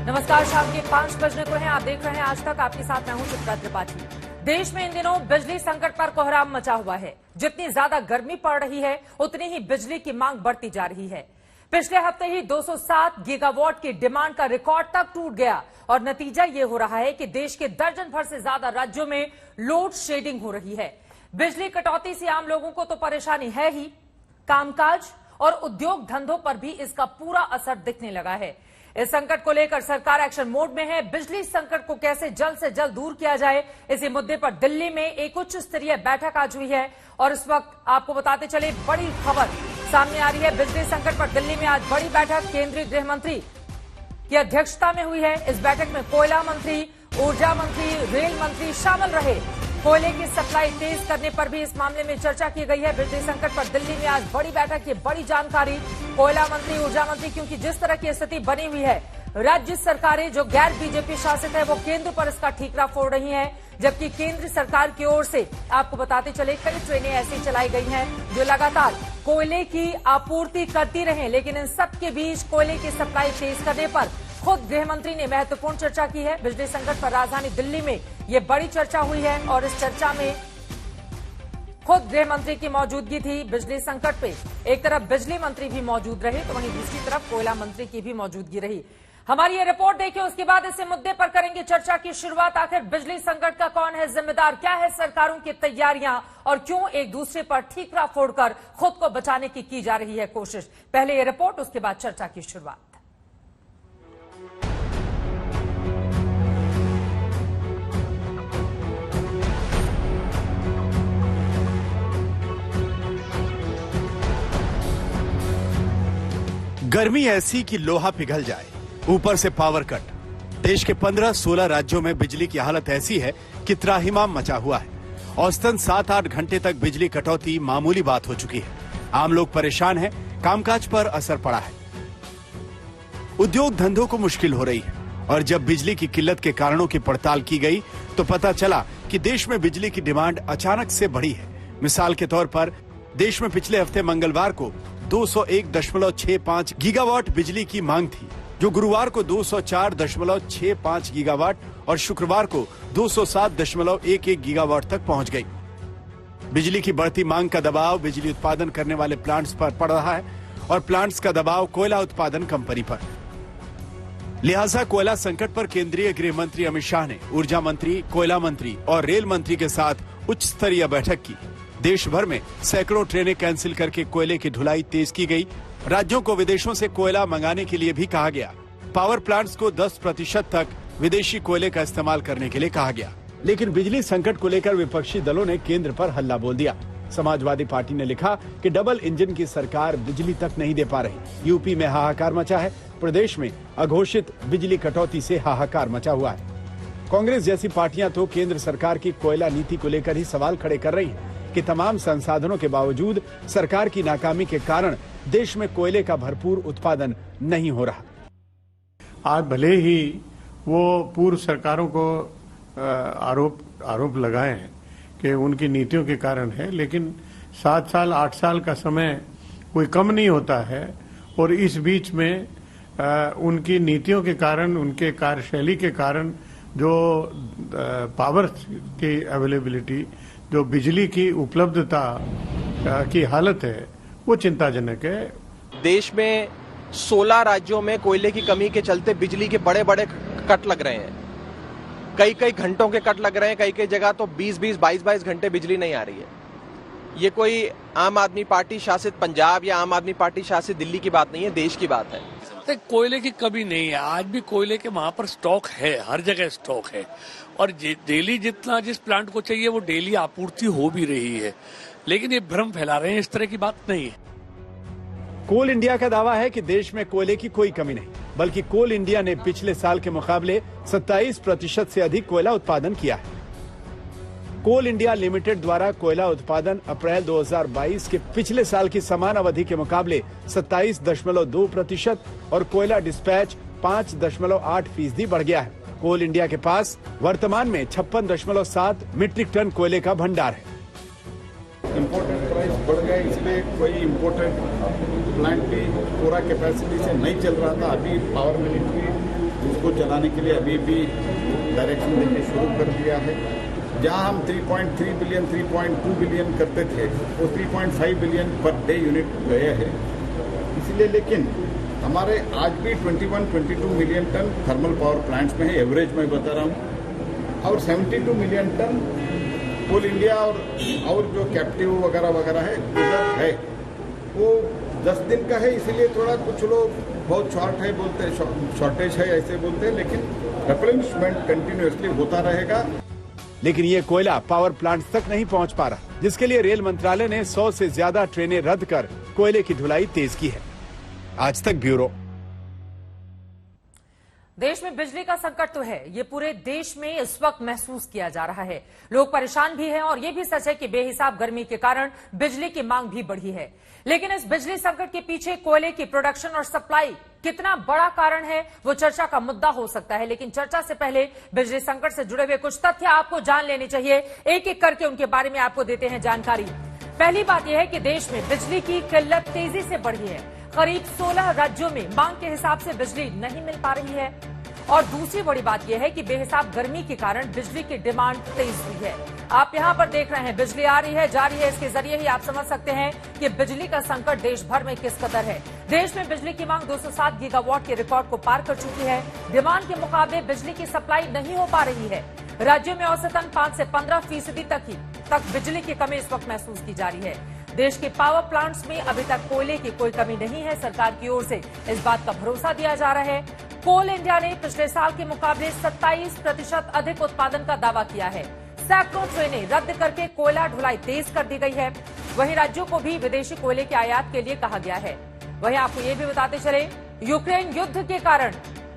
नमस्कार, शाम के 5 बजने को हैं। आप देख रहे हैं आज तक, आपके साथ मैं हूं चित्रा त्रिपाठी। देश में इन दिनों बिजली संकट पर कोहराम मचा हुआ है। जितनी ज्यादा गर्मी पड़ रही है, उतनी ही बिजली की मांग बढ़ती जा रही है। पिछले हफ्ते ही 207 गीगावाट की डिमांड का रिकॉर्ड तक टूट गया और नतीजा ये हो रहा है कि देश के दर्जन भर से ज्यादा राज्यों में लोड शेडिंग हो रही है। बिजली कटौती से आम लोगों को तो परेशानी है ही, कामकाज और उद्योग धंधों पर भी इसका पूरा असर दिखने लगा है। इस संकट को लेकर सरकार एक्शन मोड में है। बिजली संकट को कैसे जल्द से जल्द दूर किया जाए, इसी मुद्दे पर दिल्ली में एक उच्च स्तरीय बैठक आज हुई है और इस वक्त आपको बताते चले बड़ी खबर सामने आ रही है। बिजली संकट पर दिल्ली में आज बड़ी बैठक केंद्रीय गृह मंत्री की अध्यक्षता में हुई है। इस बैठक में कोयला मंत्री, ऊर्जा मंत्री, रेल मंत्री शामिल रहे। कोयले की सप्लाई तेज करने पर भी इस मामले में चर्चा की गई है। बिजली संकट पर दिल्ली में आज बड़ी बैठक की बड़ी जानकारी कोयला मंत्री, ऊर्जा मंत्री, क्योंकि जिस तरह की स्थिति बनी हुई है, राज्य सरकारें जो गैर बीजेपी शासित है वो केंद्र पर इसका ठीकरा फोड़ रही हैं, जबकि केंद्र सरकार की ओर से आपको बताते चले कई ट्रेनें ऐसी चलाई गई हैं जो लगातार कोयले की आपूर्ति करती रहे। लेकिन इन सब के बीच कोयले की सप्लाई तेज करने पर खुद गृह मंत्री ने महत्वपूर्ण चर्चा की है। बिजली संकट पर राजधानी दिल्ली में ये बड़ी चर्चा हुई है और इस चर्चा में खुद गृह मंत्री की मौजूदगी थी। बिजली संकट पे एक तरफ बिजली मंत्री भी मौजूद रहे तो वहीं दूसरी तरफ कोयला मंत्री की भी मौजूदगी रही। हमारी ये रिपोर्ट देखिए, उसके बाद इस मुद्दे पर करेंगे चर्चा की शुरुआत। आखिर बिजली संकट का कौन है जिम्मेदार, क्या है सरकारों की तैयारियां और क्यों एक दूसरे पर ठीकरा फोड़कर खुद को बचाने की जा रही है कोशिश। पहले ये रिपोर्ट, उसके बाद चर्चा की शुरुआत। गर्मी ऐसी कि लोहा पिघल जाए, ऊपर से पावर कट। देश के 15-16 राज्यों में बिजली की हालत ऐसी है कि त्राहिमाम मचा हुआ है। औसतन 7-8 घंटे तक बिजली कटौती मामूली बात हो चुकी है। आम लोग परेशान हैं, कामकाज पर असर पड़ा है, उद्योग धंधों को मुश्किल हो रही है। और जब बिजली की किल्लत के कारणों की पड़ताल की गई तो पता चला कि देश में बिजली की डिमांड अचानक से बढ़ी है। मिसाल के तौर पर देश में पिछले हफ्ते मंगलवार को 201.65 गीगावाट बिजली की मांग थी, जो गुरुवार को 204.65 गीगावाट और शुक्रवार को 207.11 गीगावाट तक पहुंच गई। बिजली की बढ़ती मांग का दबाव बिजली उत्पादन करने वाले प्लांट्स पर पड़ रहा है और प्लांट्स का दबाव कोयला उत्पादन कंपनी पर। लिहाजा कोयला संकट पर केंद्रीय गृह मंत्री अमित शाह ने ऊर्जा मंत्री, कोयला मंत्री और रेल मंत्री के साथ उच्च स्तरीय बैठक की। देश भर में सैकड़ों ट्रेनें कैंसिल करके कोयले की ढुलाई तेज की गई। राज्यों को विदेशों से कोयला मंगाने के लिए भी कहा गया। पावर प्लांट्स को 10% तक विदेशी कोयले का इस्तेमाल करने के लिए कहा गया। लेकिन बिजली संकट को लेकर विपक्षी दलों ने केंद्र पर हल्ला बोल दिया। समाजवादी पार्टी ने लिखा कि डबल इंजन की सरकार बिजली तक नहीं दे पा रही। यूपी में हाहाकार मचा है, प्रदेश में अघोषित बिजली कटौती से हाहाकार मचा हुआ है। कांग्रेस जैसी पार्टियां तो केंद्र सरकार की कोयला नीति को लेकर ही सवाल खड़े कर रही है कि तमाम संसाधनों के बावजूद सरकार की नाकामी के कारण देश में कोयले का भरपूर उत्पादन नहीं हो रहा। आज भले ही वो पूर्व सरकारों को आरोप लगाए हैं कि उनकी नीतियों के कारण है, लेकिन 7 साल 8 साल का समय कोई कम नहीं होता है। और इस बीच में उनकी नीतियों के कारण, उनके कार्यशैली के कारण जो पावर की अवेलेबिलिटी, जो बिजली की उपलब्धता की हालत है, वो चिंताजनक है। देश में 16 राज्यों में कोयले की कमी के चलते बिजली के बड़े बड़े कट लग रहे हैं। कई घंटों के कट लग रहे हैं, कई जगह तो 20-20, 22-22 घंटे बिजली नहीं आ रही है। ये कोई आम आदमी पार्टी शासित पंजाब या आम आदमी पार्टी शासित दिल्ली की बात नहीं है, देश की बात है। कोयले की कमी नहीं है, आज भी कोयले के वहां पर स्टॉक है, हर जगह स्टॉक है और डेली जितना जिस प्लांट को चाहिए वो डेली आपूर्ति हो भी रही है। लेकिन ये भ्रम फैला रहे हैं, इस तरह की बात नहीं है। कोल इंडिया का दावा है कि देश में कोयले की कोई कमी नहीं, बल्कि कोल इंडिया ने पिछले साल के मुकाबले 27% से अधिक कोयला उत्पादन किया है। कोल इंडिया लिमिटेड द्वारा कोयला उत्पादन अप्रैल 2022 के पिछले साल की समान अवधि के मुकाबले 27.2% और कोयला डिस्पैच 5.8% बढ़ गया है। कोल इंडिया के पास वर्तमान में 56.7 मीट्रिक टन कोयले का भंडार है। इम्पोर्टेंट प्राइस बढ़ गया, इसलिए कोई इम्पोर्टेंट प्लांट भी पूरा कैपेसिटी से नहीं चल रहा था। अभी पावर मिनिस्ट्री उसको चलाने के लिए अभी भी डायरेक्शन देके शुरू कर दिया है। जहां हम 3.3 बिलियन 3.2 बिलियन करते थे वो 3.5 बिलियन पर डे यूनिट गए हैं। इसलिए लेकिन हमारे आज भी 21-22 million ton thermal power plants में है, एवरेज मैं बता रहा हूँ, और 72 मिलियन टन कोल इंडिया और जो कैप्टिव वगैरह वगैरह है रिजर्व है, वो 10 दिन का है। इसीलिए थोड़ा कुछ लोग बहुत शॉर्ट है बोलते हैं, शॉर्टेज है ऐसे बोलते हैं, लेकिन रिप्लेनिशमेंट कंटिन्यूअसली होता रहेगा। लेकिन ये कोयला पावर प्लांट्स तक नहीं पहुंच पा रहा, जिसके लिए रेल मंत्रालय ने 100 से ज्यादा ट्रेनें रद्द कर कोयले की ढुलाई तेज की है। आज तक ब्यूरो। देश में बिजली का संकट तो है, ये पूरे देश में इस वक्त महसूस किया जा रहा है। लोग परेशान भी हैं और ये भी सच है कि बेहिसाब गर्मी के कारण बिजली की मांग भी बढ़ी है। लेकिन इस बिजली संकट के पीछे कोयले की प्रोडक्शन और सप्लाई कितना बड़ा कारण है, वो चर्चा का मुद्दा हो सकता है। लेकिन चर्चा से पहले बिजली संकट से जुड़े हुए कुछ तथ्य आपको जान लेने चाहिए। एक एक करके उनके बारे में आपको देते हैं जानकारी। पहली बात यह है कि देश में बिजली की किल्लत तेजी से बढ़ी है। करीब 16 राज्यों में मांग के हिसाब से बिजली नहीं मिल पा रही है। और दूसरी बड़ी बात यह है कि बेहिसाब गर्मी के कारण बिजली की डिमांड तेज हुई है। आप यहां पर देख रहे हैं बिजली आ रही है, जा रही है। इसके जरिए ही आप समझ सकते हैं कि बिजली का संकट देश भर में किस कदर है। देश में बिजली की मांग 207 गीगावाट के रिकॉर्ड को पार कर चुकी है। डिमांड के मुकाबले बिजली की सप्लाई नहीं हो पा रही है। राज्यों में औसतन 5 से 15% तक बिजली की कमी इस वक्त महसूस की जा रही है। देश के पावर प्लांट्स में अभी तक कोयले की कोई कमी नहीं है। सरकार की ओर से इस बात का भरोसा दिया जा रहा है। कोल इंडिया ने पिछले साल के मुकाबले 27% अधिक उत्पादन का दावा किया है। सैकड़ों ट्रेनें रद्द करके कोयला ढुलाई तेज कर दी गई है। वहीं राज्यों को भी विदेशी कोयले के आयात के लिए कहा गया है। वहीं आपको ये भी बताते चले, यूक्रेन युद्ध के कारण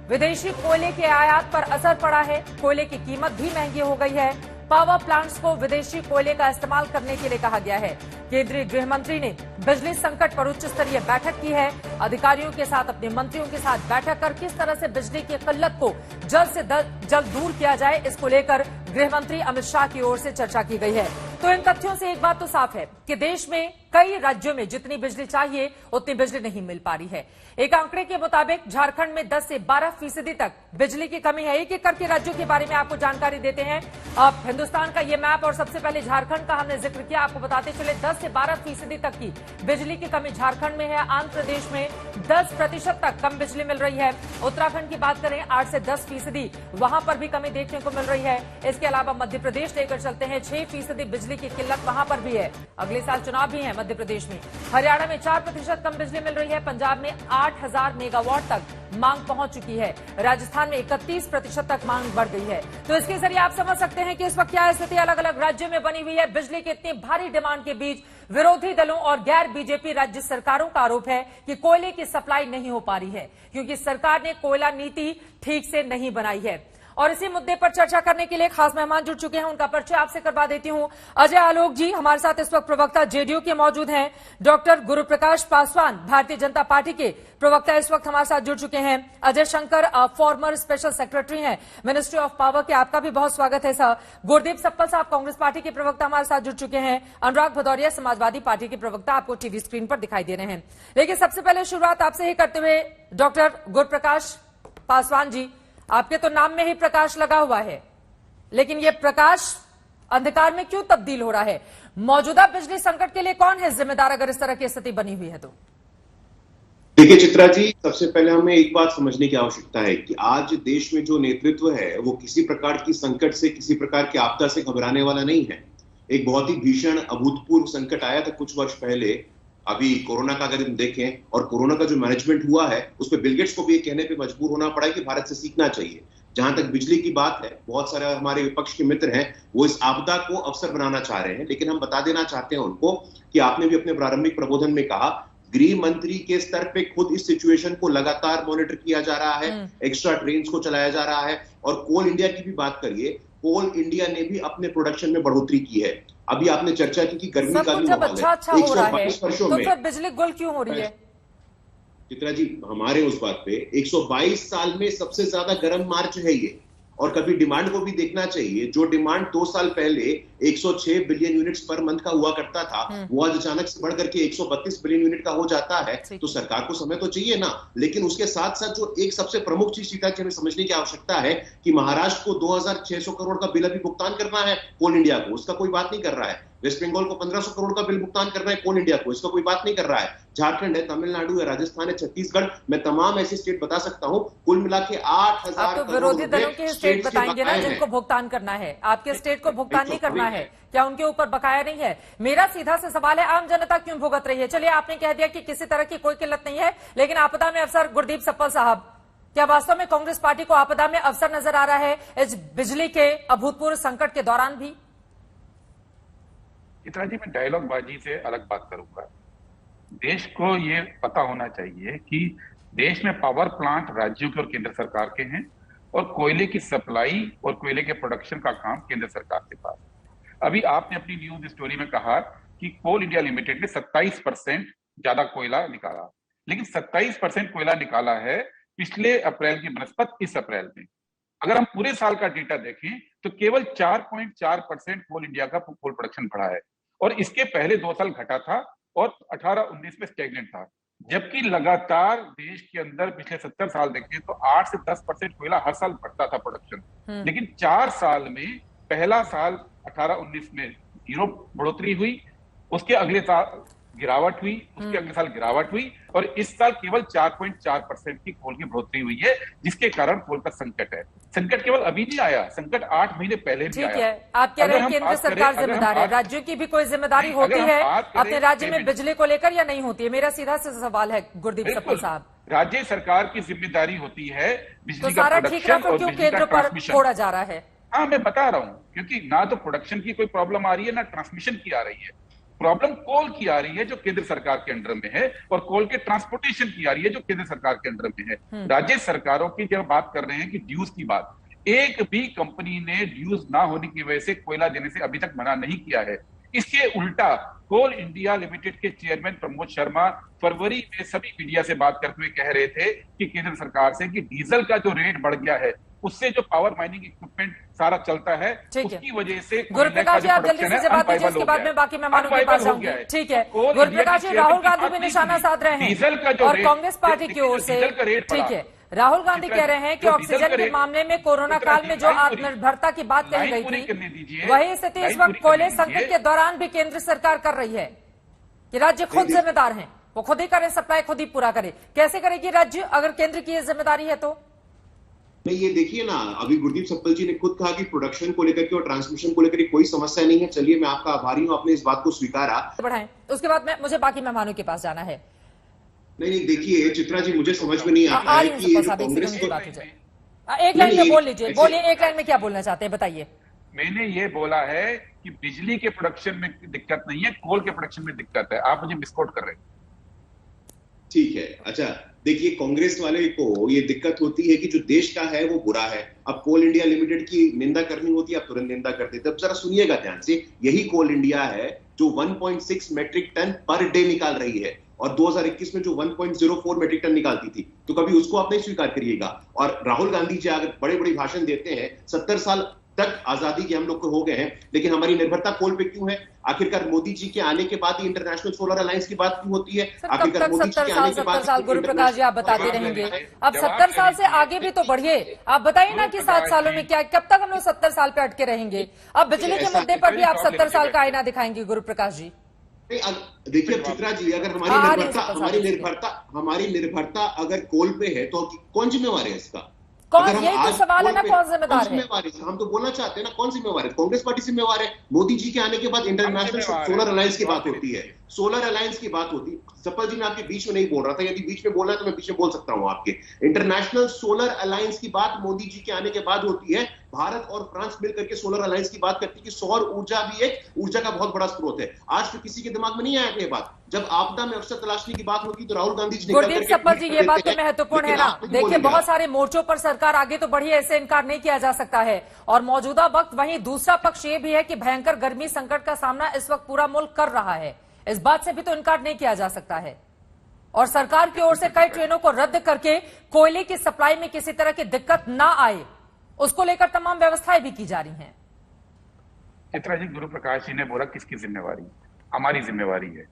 विदेशी कोयले के आयात पर असर पड़ा है। कोयले की कीमत भी महंगी हो गई है। पावर प्लांट्स को विदेशी कोयले का इस्तेमाल करने के लिए कहा गया है। केंद्रीय गृह मंत्री ने बिजली संकट पर उच्च स्तरीय बैठक की है। अधिकारियों के साथ, अपने मंत्रियों के साथ बैठक कर किस तरह से बिजली की किल्लत को जल्द से जल्द दूर किया जाए, इसको लेकर गृह मंत्री अमित शाह की ओर से चर्चा की गई है। तो इन तथ्यों से एक बात तो साफ है कि देश में कई राज्यों में जितनी बिजली चाहिए उतनी बिजली नहीं मिल पा रही है। एक आंकड़े के मुताबिक झारखंड में 10 से 12% तक बिजली की कमी है। एक एक करके राज्यों के बारे में आपको जानकारी देते हैं। अब हिंदुस्तान का ये मैप, और सबसे पहले झारखंड का हमने जिक्र किया। आपको बताते चले 10 से 12% तक की बिजली की कमी झारखंड में है। आंध्र प्रदेश में 10% तक कम बिजली मिल रही है। उत्तराखंड की बात करें 8 से 10%, वहां पर भी कमी देखने को मिल रही है। इसके अलावा मध्य प्रदेश लेकर चलते हैं, 6% बिजली की किल्लत वहां पर भी है। अगले साल चुनाव भी है मध्य प्रदेश में। हरियाणा में 4% कम बिजली मिल रही है। पंजाब में 8000 मेगावाट तक मांग पहुंच चुकी है। राजस्थान में 31% तक मांग बढ़ गई है। तो इसके जरिए आप समझ सकते हैं कि इस वक्त क्या स्थिति अलग अलग राज्यों में बनी हुई है। बिजली की इतनी भारी डिमांड के बीच विरोधी दलों और गैर बीजेपी राज्य सरकारों का आरोप है कि कोयले की सप्लाई नहीं हो पा रही है, क्योंकि सरकार ने कोयला नीति ठीक से नहीं बनाई है। और इसी मुद्दे पर चर्चा करने के लिए खास मेहमान जुड़ चुके हैं। उनका परिचय आपसे करवा देती हूं। अजय आलोक जी हमारे साथ इस वक्त प्रवक्ता जेडीयू के मौजूद हैं। डॉक्टर गुरुप्रकाश पासवान भारतीय जनता पार्टी के प्रवक्ता इस वक्त हमारे साथ जुड़ चुके हैं। Ajay Shankar farmer special secretary हैं मिनिस्ट्री ऑफ पावर के, आपका भी बहुत स्वागत है सर। गुरदीप सप्पल साहब कांग्रेस पार्टी के प्रवक्ता हमारे साथ जुड़ चुके हैं। अनुराग भदौरिया समाजवादी पार्टी के प्रवक्ता आपको टीवी स्क्रीन पर दिखाई दे रहे हैं। लेकिन सबसे पहले शुरुआत आपसे ही करते हुए डॉक्टर गुरुप्रकाश पासवान जी, आपके तो नाम में ही प्रकाश लगा हुआ है, लेकिन ये प्रकाश अंधकार में क्यों तब्दील हो रहा है? मौजूदा बिजली संकट के लिए कौन है जिम्मेदार, अगर इस तरह की स्थिति बनी हुई है तो? देखिए चित्रा जी, सबसे पहले हमें एक बात समझने की आवश्यकता है कि आज देश में जो नेतृत्व है वो किसी प्रकार की संकट से, किसी प्रकार की आपदा से घबराने वाला नहीं है। एक बहुत ही भीषण अभूतपूर्व संकट आया था कुछ वर्ष पहले, अभी कोरोना का अगर हम देखें, और कोरोना का जो मैनेजमेंट हुआ है उस पर बिल गेट्स को भी ये कहने पे मजबूर होना पड़ा कि भारत से सीखना चाहिए। जहां तक बिजली की बात है, बहुत सारे हमारे विपक्ष के मित्र हैं वो इस आपदा को अवसर बनाना चाह रहे हैं, लेकिन हम बता देना चाहते हैं उनको कि आपने भी अपने प्रारंभिक प्रबोधन में कहा, गृह मंत्री के स्तर पे खुद इस सिचुएशन को लगातार मॉनिटर किया जा रहा है, एक्स्ट्रा ट्रेन्स को चलाया जा रहा है। और कोल इंडिया की भी बात करिए, कोल इंडिया ने भी अपने प्रोडक्शन में बढ़ोतरी की है। अभी आपने चर्चा की कि गर्मी का भी माहौल है, 122 वर्षों में, तो फिर बिजली गुल क्यों हो रही है? चित्रा जी हमारे उस बात पे 122 साल में सबसे ज्यादा गर्म मार्च है ये। और कभी डिमांड को भी देखना चाहिए। जो डिमांड 2 साल पहले 106 बिलियन यूनिट्स पर मंथ का हुआ करता था, वो आज अचानक से बढ़ करके 132 बिलियन यूनिट का हो जाता है। तो सरकार को समय तो चाहिए ना, लेकिन उसके साथ साथ जो एक सबसे प्रमुख चीज सीता जी हमें समझने की आवश्यकता है कि महाराष्ट्र को 2600 करोड़ का बिल अभी भुगतान करना है कोल इंडिया को, उसका कोई बात नहीं कर रहा है। वेस्ट बंगाल को 1500 करोड़ का बिल भुगतान करना है कोल इंडिया को, इसका कोई बात नहीं कर रहा है। झारखंड है, तमिलनाडु है, राजस्थान है, छत्तीसगढ़, मैं तमाम ऐसे स्टेट बता सकता हूं। कुल मिला के 8000 तो विरोधी दलों के स्टेट बताएंगे ना जिनको भुगतान करना है, आपके स्टेट को भुगतान नहीं करना है, क्या उनके ऊपर बकाया नहीं है? मेरा सीधा सा सवाल है, आम जनता क्यों भुगत रही है? चलिए, आपने कह दिया कि किसी तरह की कोई किल्लत नहीं है, लेकिन आपदा में अफसर गुरदीप सप्पल साहब, क्या वास्तव में कांग्रेस पार्टी को आपदा में अवसर नजर आ रहा है इस बिजली के अभूतपूर्व संकट के दौरान भी? चित्रा जी, मैं डायलॉग बाजी से अलग बात करूंगा। देश को ये पता होना चाहिए कि देश में पावर प्लांट राज्यों के और केंद्र सरकार के हैं और कोयले की सप्लाई और कोयले के प्रोडक्शन का काम केंद्र सरकार के पास। अभी आपने अपनी न्यूज स्टोरी में कहा कि कोल इंडिया लिमिटेड ने 27% ज्यादा कोयला निकाला, लेकिन 27% कोयला निकाला है पिछले अप्रैल की बनस्पत इस अप्रैल में। अगर हम पूरे साल का डेटा देखें तो केवल 4.4% कोल इंडिया का कोल प्रोडक्शन बढ़ा है, और इसके पहले 2 साल घटा था और 18-19 में स्टेगनेंट था। जबकि लगातार देश के अंदर पिछले 70 साल देखें तो 8 से 10% कोयला हर साल बढ़ता था प्रोडक्शन, लेकिन 4 साल में पहला साल 18-19 में 0 बढ़ोतरी हुई, उसके अगले साल गिरावट हुई, उसके अगले साल गिरावट हुई, और इस साल केवल 4.4% की कोल की बढ़ोतरी हुई है, जिसके कारण कोल का संकट है। संकट केवल अभी नहीं आया, संकट 8 महीने पहले भी आया। ठीक है, आप कह रहे हैं केंद्र सरकार जिम्मेदार है, राज्यों की भी कोई जिम्मेदारी होती है अपने राज्य में बिजली को लेकर या नहीं होती है? मेरा सीधा सा सवाल है गुरदीप सप्पल साहब। राज्य सरकार की जिम्मेदारी होती है बिजली का सारा ठीक रहा तो क्यों केंद्र पर छोड़ा जा रहा है? हाँ, मैं बता रहा हूँ, क्योंकि ना तो प्रोडक्शन की कोई प्रॉब्लम आ रही है, ना ट्रांसमिशन की आ रही है। प्रॉब्लम कोल की आ रही है जो केंद्र सरकार के अंडर में है, और कोल के ट्रांसपोर्टेशन की आ रही है जो केंद्र सरकार के अंडर में है। राज्य सरकारों की जब बात कर रहे हैं कि ड्यूज की बात, एक भी कंपनी ने ड्यूज ना होने की वजह से कोयला देने से अभी तक मना नहीं किया है। इसके उल्टा कोल इंडिया लिमिटेड के चेयरमैन प्रमोद शर्मा फरवरी में सभी मीडिया से बात करते हुए कह रहे थे कि केंद्र सरकार से कि डीजल का जो रेट बढ़ गया है, उससे जो पावर माइनिंग इक्विपमेंट सारा चलता है, उसकी वजह से गुरुप्रकाश जी, आप जल्दी से बात कीजिए, उसके बाद में बाकी मेहमानों के पास जाऊंगी। ठीक है गुरुप्रकाश जी, राहुल गांधी भी निशाना साध रहे हैं और कांग्रेस पार्टी की ओर से, ठीक है, राहुल गांधी कह रहे हैं कि ऑक्सीजन के मामले में कोरोना काल में जो आत्मनिर्भरता की बात कही गई थी, वही स्थिति इस वक्त कोयले संकट के दौरान भी केंद्र सरकार कर रही है कि राज्य खुद जिम्मेदार हैं, वो खुद ही करें, सप्लाई खुद ही पूरा करे। कैसे करेगी राज्य अगर केंद्र की जिम्मेदारी है तो? नहीं, ये देखिए ना, अभी गुरदीप सप्पल जी ने खुद कहा कि प्रोडक्शन को लेकर के और ट्रांसमिशन को लेकर कोई समस्या नहीं है। चलिए, मैं आपका आभारी हूं, आपने इस बात को स्वीकारा। बढ़ाएं, उसके बाद में मुझे बाकी मेहमानों के पास जाना है। नहीं, देखिए चित्रा जी, मुझे समझ में नहीं आता है कि कांग्रेस को एक लाइन में बोल लीजिए, बोलिए, एक लाइन में क्या बोलना चाहते हैं बताइए। मैंने ये बोला है कि बिजली के प्रोडक्शन में दिक्कत नहीं है, कोल के प्रोडक्शन में दिक्कत है। आप मुझे मिसकोट कर रहे हैं। ठीक है, अच्छा देखिए, कांग्रेस वाले को ये दिक्कत होती है कि जो देश का है वो बुरा है। अब कोल इंडिया लिमिटेड की निंदा करनी होती है, आप तुरंत निंदा करते थे। अब जरा सुनिएगा ध्यान से, यही कोल इंडिया है जो 1.6 मेट्रिक टन पर डे निकाल रही है, और 2021 में जो 1.04 मेट्रिक टन निकालती थी, तो कभी उसको आप नहीं स्वीकार करिएगा। और राहुल गांधी जी अगर बड़े बड़े भाषण देते हैं, 70 साल तक आजादी के हम लोग को हो गए हैं, लेकिन हमारी निर्भरता कोल पे क्यों है? आखिरकार मोदी जी के आने के बाद ही इंटरनेशनल सोलर अलायंस की बात क्यों होती है? आखिरकार मोदी जी के आने के बाद 70 साल गुरुप्रकाश जी आप बताते रहेंगे, अब 70 साल से आगे भी तो बढ़िए। आप बताइए ना कि 7 सालों में क्या, कब तक हम लोग 70 साल पे अटके रहेंगे? अब बिजली के मुद्दे पर भी आप 70 साल का आईना दिखाएंगे गुरुप्रकाश जी? देखिए चित्रा जी, अगर हमारी निर्भरता अगर कोल पे है तो कौन जिम्मेवार है इसका? कौन, यही तो सवाल है ना, कौन जिम्मेदार है? हम तो बोलना चाहते हैं ना, कौन जिम्मेवार है? कांग्रेस पार्टी जिम्मेवार है। मोदी जी के आने के बाद इंटरनेशनल सोलर अलायंस की बात होती है, सोलर अलायंस की बात होती है। सप्पल जी, मैं आपके बीच में नहीं बोल रहा था, यदि बीच में बोलना है तो मैं बीच में बोल सकता हूं आपके। इंटरनेशनल सोलर अलायंस की बात मोदी जी के आने के बाद होती है। भारत और फ्रांस मिलकर के सोलर अलायंस की बात करती है कि सौर ऊर्जा भी एक ऊर्जा का बहुत बड़ा स्रोत है। आज तो किसी के दिमाग में नहीं आया ये बात। जब आपदा में अवसर तलाशने की बात होती तो राहुल गांधी जी गुरदीप सप्पल जी, ये बात तो महत्वपूर्ण है ना। देखिए, बहुत सारे मोर्चों पर सरकार आगे तो बढ़ी है, इससे इनकार नहीं किया जा सकता है, और मौजूदा वक्त वहीं दूसरा पक्ष ये भी है कि भयंकर गर्मी संकट का सामना इस वक्त पूरा मुल्क कर रहा है। इस बात से भी तो इनकार नहीं किया जा सकता है, और सरकार की ओर से कई ट्रेनों को रद्द करके कोयले की सप्लाई में किसी तरह की दिक्कत ना आए, उसको लेकर तमाम व्यवस्थाएं भी की जा रही हैं। चित्रा जी, गुरु प्रकाश जी ने बोला किसकी जिम्मेवारी? हमारी जिम्मेवारी है।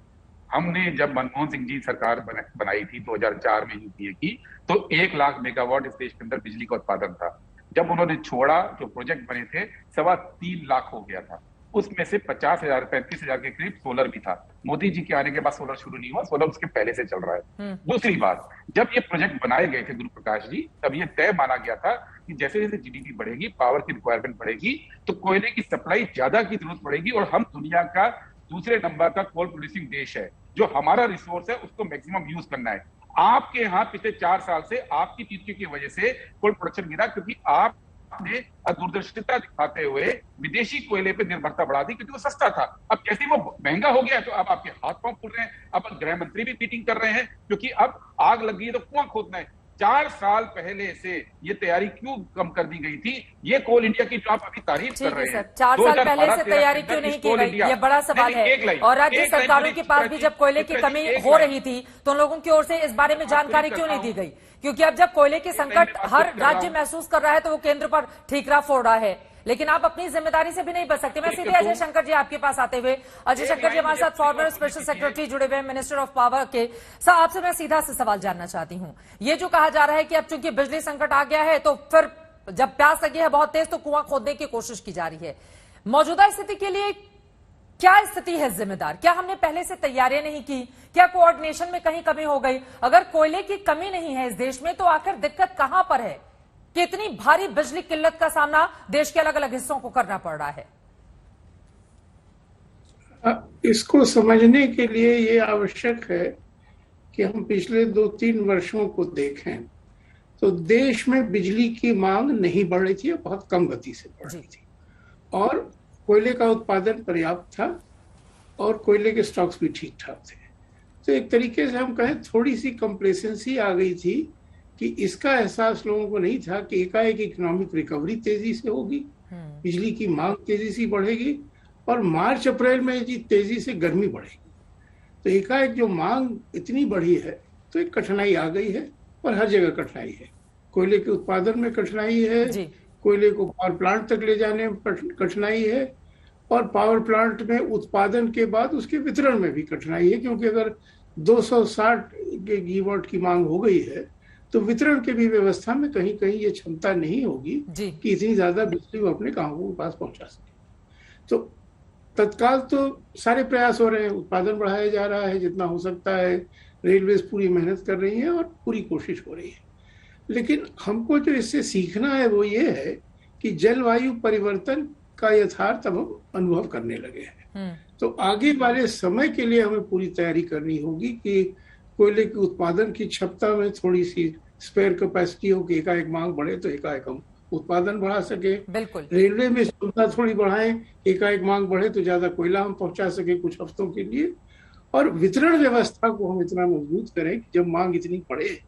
हमने जब मनमोहन सिंह जी सरकार बनाई थी 2004 में यूपीए की, तो 1 लाख मेगावाट इस देश के अंदर बिजली का उत्पादन था। जब उन्होंने छोड़ा, जो प्रोजेक्ट बने थे 3.25 लाख हो गया था। उसमें से 50,000 35,000 के करीब सोलर भी था। मोदी जी के आने के बाद सोलर शुरू नहीं हुआ, सोलर उसके पहले से चल रहा है। दूसरी बात, जब ये प्रोजेक्ट बनाए गए थे गुरु प्रकाश जी, तब ये तय माना गया था कि जैसे जैसे जीडीपी बढ़ेगी, पावर की रिक्वायरमेंट बढ़ेगी, तो कोयले की सप्लाई ज्यादा की जरूरत पड़ेगी। और हम दुनिया का दूसरे नंबर का कोल प्रोड्यूसिंग देश है। जो हमारा रिसोर्स है उसको मैक्सिमम यूज करना है। आपके यहाँ पिछले 4 साल से आपकी नीतियों की वजह से कोल प्रोडक्शन गिरा, क्योंकि आपने दूरदर्शिता दिखाते हुए विदेशी कोयले पे निर्भरता बढ़ा दी, क्योंकि वो सस्ता था। अब जैसे वो महंगा हो गया तो अब आपके हाथ पांव फूल रहे हैं। अब गृह मंत्री भी मीटिंग कर रहे हैं, क्योंकि अब आग लग गई है तो कुआं खोदना है। 4 साल पहले से ये तैयारी क्यों कम कर दी गई थी? ये कोल इंडिया की जो आप अभी तारीफ कर रहे हैं, 4 साल पहले से तैयारी क्यों नहीं की गई, ये बड़ा सवाल है। और राज्य सरकारों के पास भी जब कोयले की कमी हो रही थी तो उन लोगों की ओर से इस बारे में जानकारी क्यों नहीं दी गई? क्योंकि अब जब कोयले की संकट हर राज्य महसूस कर रहा है तो वो केंद्र पर ठीकरा फोड़ रहा है, लेकिन आप अपनी जिम्मेदारी से भी नहीं बच सकते। मैं सीधे अजय शंकर जी आपके पास आते हुए, अजय शंकर जी हमारे साथ फॉर्मर स्पेशल सेक्रेटरी जुड़े हुए हैं मिनिस्टर ऑफ पावर के। सर, आपसे मैं सीधा से सवाल जानना चाहती हूँ। ये जो कहा जा रहा है कि अब चूंकि बिजली संकट आ गया है तो फिर जब प्यास लगी है बहुत तेज तो कुआं खोदने की कोशिश की जा रही है। मौजूदा स्थिति के लिए क्या स्थिति है जिम्मेदार? क्या हमने पहले से तैयारियां नहीं की? क्या कोऑर्डिनेशन में कहीं कमी हो गई? अगर कोयले की कमी नहीं है इस देश में तो आखिर दिक्कत कहां पर है कि इतनी भारी बिजली किल्लत का सामना देश के अलग अलग हिस्सों को करना पड़ रहा है? इसको समझने के लिए ये आवश्यक है कि हम पिछले 2-3 वर्षों को देखें तो देश में बिजली की मांग नहीं बढ़ रही थी, बहुत कम गति से बढ़ रही थी, और कोयले का उत्पादन पर्याप्त था और कोयले के स्टॉक्स भी ठीक ठाक थे। तो एक तरीके से हम कहें थोड़ी सी कंप्लेसेंसी आ गई थी कि इसका एहसास लोगों को नहीं था कि एकाएक इकोनॉमिक रिकवरी तेजी से होगी, बिजली की मांग तेजी से बढ़ेगी और मार्च अप्रैल में तेजी से गर्मी बढ़ेगी। तो एकाएक जो मांग इतनी बढ़ी है तो एक कठिनाई आ गई है, और हर जगह कठिनाई है। कोयले के उत्पादन में कठिनाई है, कोयले को पावर प्लांट तक ले जाने में कठिनाई है, और पावर प्लांट में उत्पादन के बाद उसके वितरण में भी कठिनाई है, क्योंकि अगर 260 गीगावाट की मांग हो गई है तो वितरण के भी व्यवस्था में कहीं कहीं ये क्षमता नहीं होगी कि इतनी ज्यादा बिजली वो अपने ग्राहकों के पास पहुंचा सके। तो तत्काल तो सारे प्रयास हो रहे हैं, उत्पादन बढ़ाया जा रहा है जितना हो सकता है, रेलवे पूरी मेहनत कर रही है और पूरी कोशिश हो रही है। लेकिन हमको जो इससे सीखना है वो ये है कि जलवायु परिवर्तन का यथार्थ अब हम अनुभव करने लगे हैं। तो आगे वाले समय के लिए हमें पूरी तैयारी करनी होगी कि कोयले के उत्पादन की क्षमता में थोड़ी सी स्पेयर कैपेसिटी हो कि एकाएक मांग बढ़े तो एकाएक हम उत्पादन बढ़ा सके। बिल्कुल। रेलवे में क्षमता थोड़ी बढ़ाएं, एकाएक मांग बढ़े तो ज्यादा कोयला हम पहुंचा सके कुछ हफ्तों के लिए, और वितरण व्यवस्था को हम इतना मजबूत करें कि जब मांग इतनी बढ़े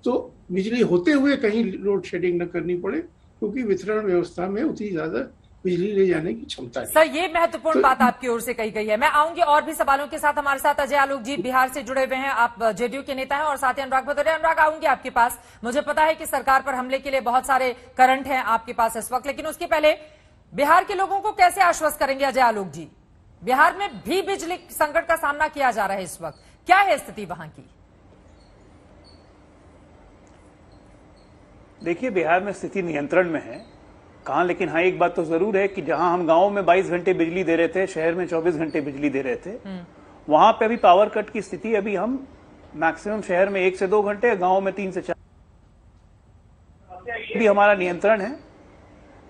तो बिजली होते हुए कहीं लोड शेडिंग न करनी पड़े, क्योंकि वितरण व्यवस्था में उतनी ज्यादा बिजली ले जाने की क्षमता है। सर, ये महत्वपूर्ण बात आपकी ओर से कही गई है। मैं आऊंगी और भी सवालों के साथ। हमारे साथ अजय आलोक जी बिहार से जुड़े हुए हैं, आप जेडीयू के नेता हैं, और साथ ही अनुराग भदौरिया। अनुराग, आऊंगी आपके पास। मुझे पता है कि सरकार पर हमले के लिए बहुत सारे करंट हैं आपके पास इस वक्त, लेकिन उसके पहले बिहार के लोगों को कैसे आश्वस्त करेंगे अजय आलोक जी? बिहार में भी बिजली संकट का सामना किया जा रहा है इस वक्त, क्या है स्थिति वहां की? देखिए, बिहार में स्थिति नियंत्रण में है कहाँ, लेकिन हाँ एक बात तो जरूर है कि जहां हम गांव में 22 घंटे बिजली दे रहे थे, शहर में 24 घंटे बिजली दे रहे थे, वहां पे अभी पावर कट की स्थिति, अभी हम मैक्सिमम शहर में 1 से 2 घंटे, गांव में 3 से 4 भी हमारा नियंत्रण है।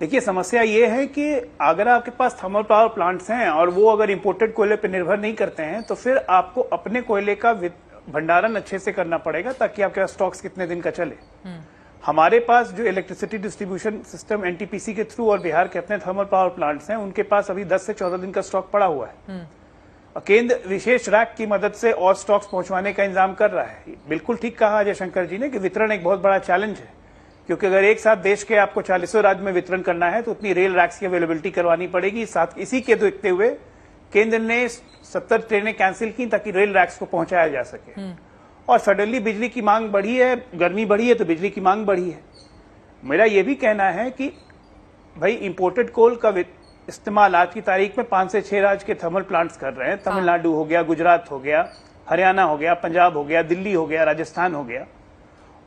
देखिए, समस्या ये है कि अगर आपके पास थर्मल पावर प्लांट्स हैं और वो अगर इंपोर्टेड कोयले पर निर्भर नहीं करते हैं तो फिर आपको अपने कोयले का भंडारण अच्छे से करना पड़ेगा ताकि आपके पास स्टॉक्स कितने दिन का चले। हमारे पास जो इलेक्ट्रिसिटी डिस्ट्रीब्यूशन सिस्टम एनटीपीसी के थ्रू और बिहार के अपने थर्मल पावर प्लांट्स हैं, उनके पास अभी 10 से 14 दिन का स्टॉक पड़ा हुआ है। केंद्र विशेष रैक की मदद से और स्टॉक्स पहुंचवाने का इंतजाम कर रहा है। बिल्कुल ठीक कहा अजय शंकर जी ने कि वितरण एक बहुत बड़ा चैलेंज है, क्योंकि अगर एक साथ देश के आपको 40 राज्य में वितरण करना है तो उतनी रेल रैक्स की अवेलेबिलिटी करवानी पड़ेगी। साथ इसी के देखते हुए केंद्र ने 70 ट्रेनें कैंसिल की ताकि रेल रैक्स को पहुंचाया जा सके। और सडनली बिजली की मांग बढ़ी है, गर्मी बढ़ी है तो बिजली की मांग बढ़ी है। मेरा यह भी कहना है कि भाई इंपोर्टेड कोल का इस्तेमाल आज की तारीख में 5 से 6 राज्य के थर्मल प्लांट्स कर रहे हैं। तमिलनाडु हो गया, गुजरात हो गया, हरियाणा हो गया, पंजाब हो गया, दिल्ली हो गया, राजस्थान हो गया।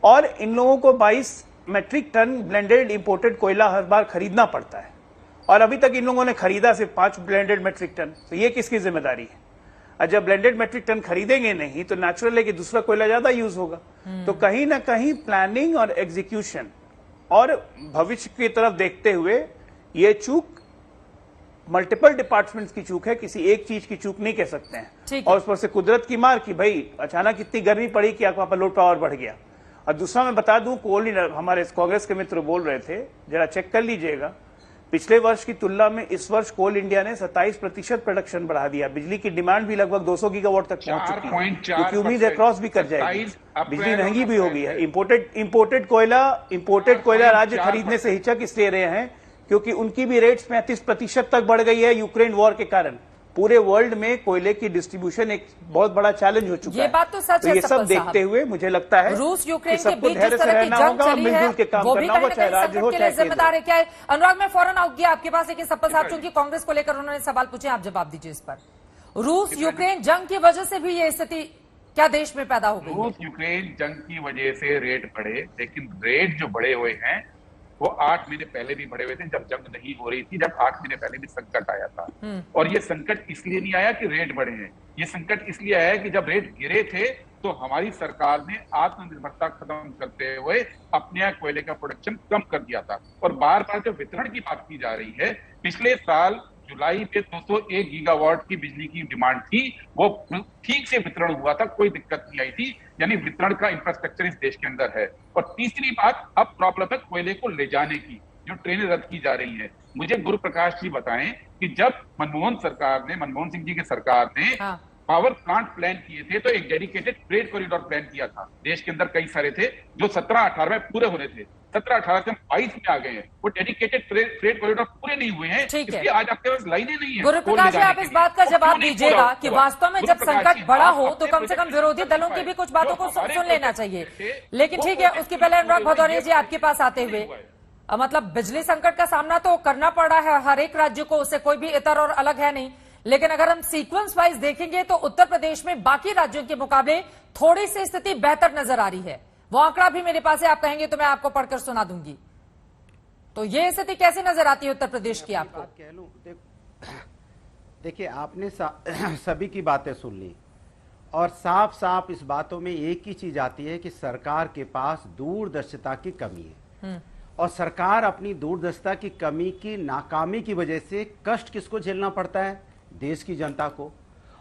और इन लोगों को 22 मेट्रिक टन ब्लेंडेड इंपोर्टेड कोयला हर बार खरीदना पड़ता है, और अभी तक इन लोगों ने खरीदा सिर्फ 5 ब्लेंडेड मेट्रिक टन। तो ये किसकी जिम्मेदारी है? और जब ब्लेंडेड मेट्रिक टन खरीदेंगे नहीं तो नेचुरल है कि दूसरा कोयला ज्यादा यूज होगा। तो कहीं ना कहीं प्लानिंग और एग्जीक्यूशन और भविष्य की तरफ देखते हुए ये चूक मल्टीपल डिपार्टमेंट्स की चूक है, किसी एक चीज की चूक नहीं कह सकते हैं। और उस पर से कुदरत की मार की भाई अचानक इतनी गर्मी पड़ी कि आपका लोड पावर बढ़ गया। और दूसरा मैं बता दूं, हमारे कांग्रेस के मित्र बोल रहे थे, जरा चेक कर लीजिएगा, पिछले वर्ष की तुलना में इस वर्ष कोल इंडिया ने 27% प्रोडक्शन बढ़ा दिया। बिजली की डिमांड भी लगभग 200 गीगावाट तक पहुंच चुकी है, क्योंकि उम्मीद है क्रॉस भी कर जाएगी। बिजली महंगी भी हो गई है। इंपोर्टेड कोयला राज्य खरीदने से हिचक इसलिए रहे हैं क्योंकि उनकी भी रेट्स 35% तक बढ़ गई है यूक्रेन वॉर के कारण। पूरे वर्ल्ड में कोयले की डिस्ट्रीब्यूशन एक बहुत बड़ा चैलेंज हो चुका है। ये बात तो सच है। ये सब देखते हुए मुझे लगता है रूस यूक्रेन के सबको बीच धैर्य जिस से तरह की रहना जंग होगा और चली मिलजुल के है काम वो भी करना कहीं होगा, ना चाहे कहीं राज्य हो संकट के लिए चाहे जिम्मेदार है। क्या है अनुराग, मैं फौरन आऊंगी आपके पास, लेकिन सप्पल साहब चूंकि कांग्रेस को लेकर उन्होंने सवाल पूछे, आप जवाब दीजिए इस पर। रूस यूक्रेन जंग की वजह से भी ये स्थिति क्या देश में पैदा हो गई? रूस यूक्रेन जंग की वजह से रेट बढ़े, लेकिन रेट जो बढ़े हुए हैं वो 8 महीने पहले भी बढ़े हुए थे, जब जंग नहीं हो रही थी, जब 8 महीने पहले भी संकट आया था। और ये संकट इसलिए नहीं आया कि रेट बढ़े हैं, ये संकट इसलिए आया कि जब रेट गिरे थे तो हमारी सरकार ने आत्मनिर्भरता खत्म करते हुए अपने यहाँ कोयले का प्रोडक्शन कम कर दिया था। और बार बार जो वितरण की बात की जा रही है, पिछले साल जुलाई पे 201 गीगावाट की बिजली की डिमांड थी, वो ठीक से वितरण हुआ था, कोई दिक्कत नहीं आई थी। यानी वितरण का इंफ्रास्ट्रक्चर इस देश के अंदर है। और तीसरी बात, अब प्रॉब्लम है कोयले को ले जाने की, जो ट्रेनें रद्द की जा रही है। मुझे गुरु प्रकाश जी बताएं कि जब मनमोहन सिंह जी की सरकार ने पावर प्लांट प्लान किए थे तो एक डेडिकेटेड फ्रेट कॉरिडोर प्लान किया था। देश के अंदर कई सारे थे जो 17-18 में पूरे होने थे, 17-18 से 22 में आ गए हैं। वो डेडिकेटेड फ्रेट कॉरिडोर पूरे नहीं हुए हैं, इसलिए आज आपके पास लाइनें नहीं है। गुरु प्रकाश जी, आप इस बात का जवाब दीजिएगा कि वास्तव में जब संकट बड़ा हो तो कम से कम विरोधी दलों की भी कुछ बातों को सुन लेना चाहिए। लेकिन ठीक है, उसके पहले अनुराग भदौरिया जी आपके पास आते हुए, मतलब बिजली संकट का सामना तो करना पड़ा है हर एक राज्य को, उससे कोई भी इतर और अलग है नहीं। लेकिन अगर हम सीक्वेंस वाइज देखेंगे तो उत्तर प्रदेश में बाकी राज्यों के मुकाबले थोड़ी सी स्थिति बेहतर नजर आ रही है। वो आंकड़ा भी मेरे पास है, आप कहेंगे तो मैं आपको पढ़कर सुना दूंगी। तो ये स्थिति कैसे नजर आती है उत्तर प्रदेश की आपको? देखिए, आपने सभी की बातें सुन ली और साफ साफ इस बातों में एक ही चीज आती है कि सरकार के पास दूरदर्शिता की कमी है। और सरकार अपनी दूरदर्शिता की कमी की नाकामी की वजह से कष्ट किसको झेलना पड़ता है? देश की जनता को।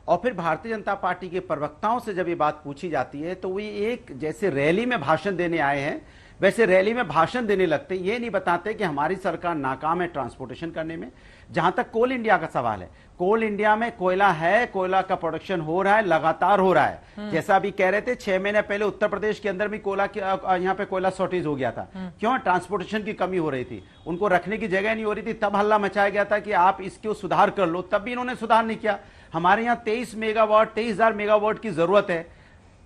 और फिर भारतीय जनता पार्टी के प्रवक्ताओं से जब ये बात पूछी जाती है तो वे एक जैसे रैली में भाषण देने आए हैं वैसे रैली में भाषण देने लगते, ये नहीं बताते कि हमारी सरकार नाकाम है ट्रांसपोर्टेशन करने में। जहां तक कोल इंडिया का सवाल है, कोल इंडिया में कोयला है, कोयला का प्रोडक्शन हो रहा है, लगातार हो रहा है। जैसा अभी कह रहे थे 6 महीने पहले उत्तर प्रदेश के अंदर भी यहाँ पे कोयला शॉर्टेज हो गया था। क्यों? ट्रांसपोर्टेशन की कमी हो रही थी, उनको रखने की जगह नहीं हो रही थी, तब हल्ला मचाया गया था कि आप इसको सुधार कर लो, तब भी इन्होंने सुधार नहीं किया। हमारे यहाँ 23,000 मेगावाट की जरूरत है,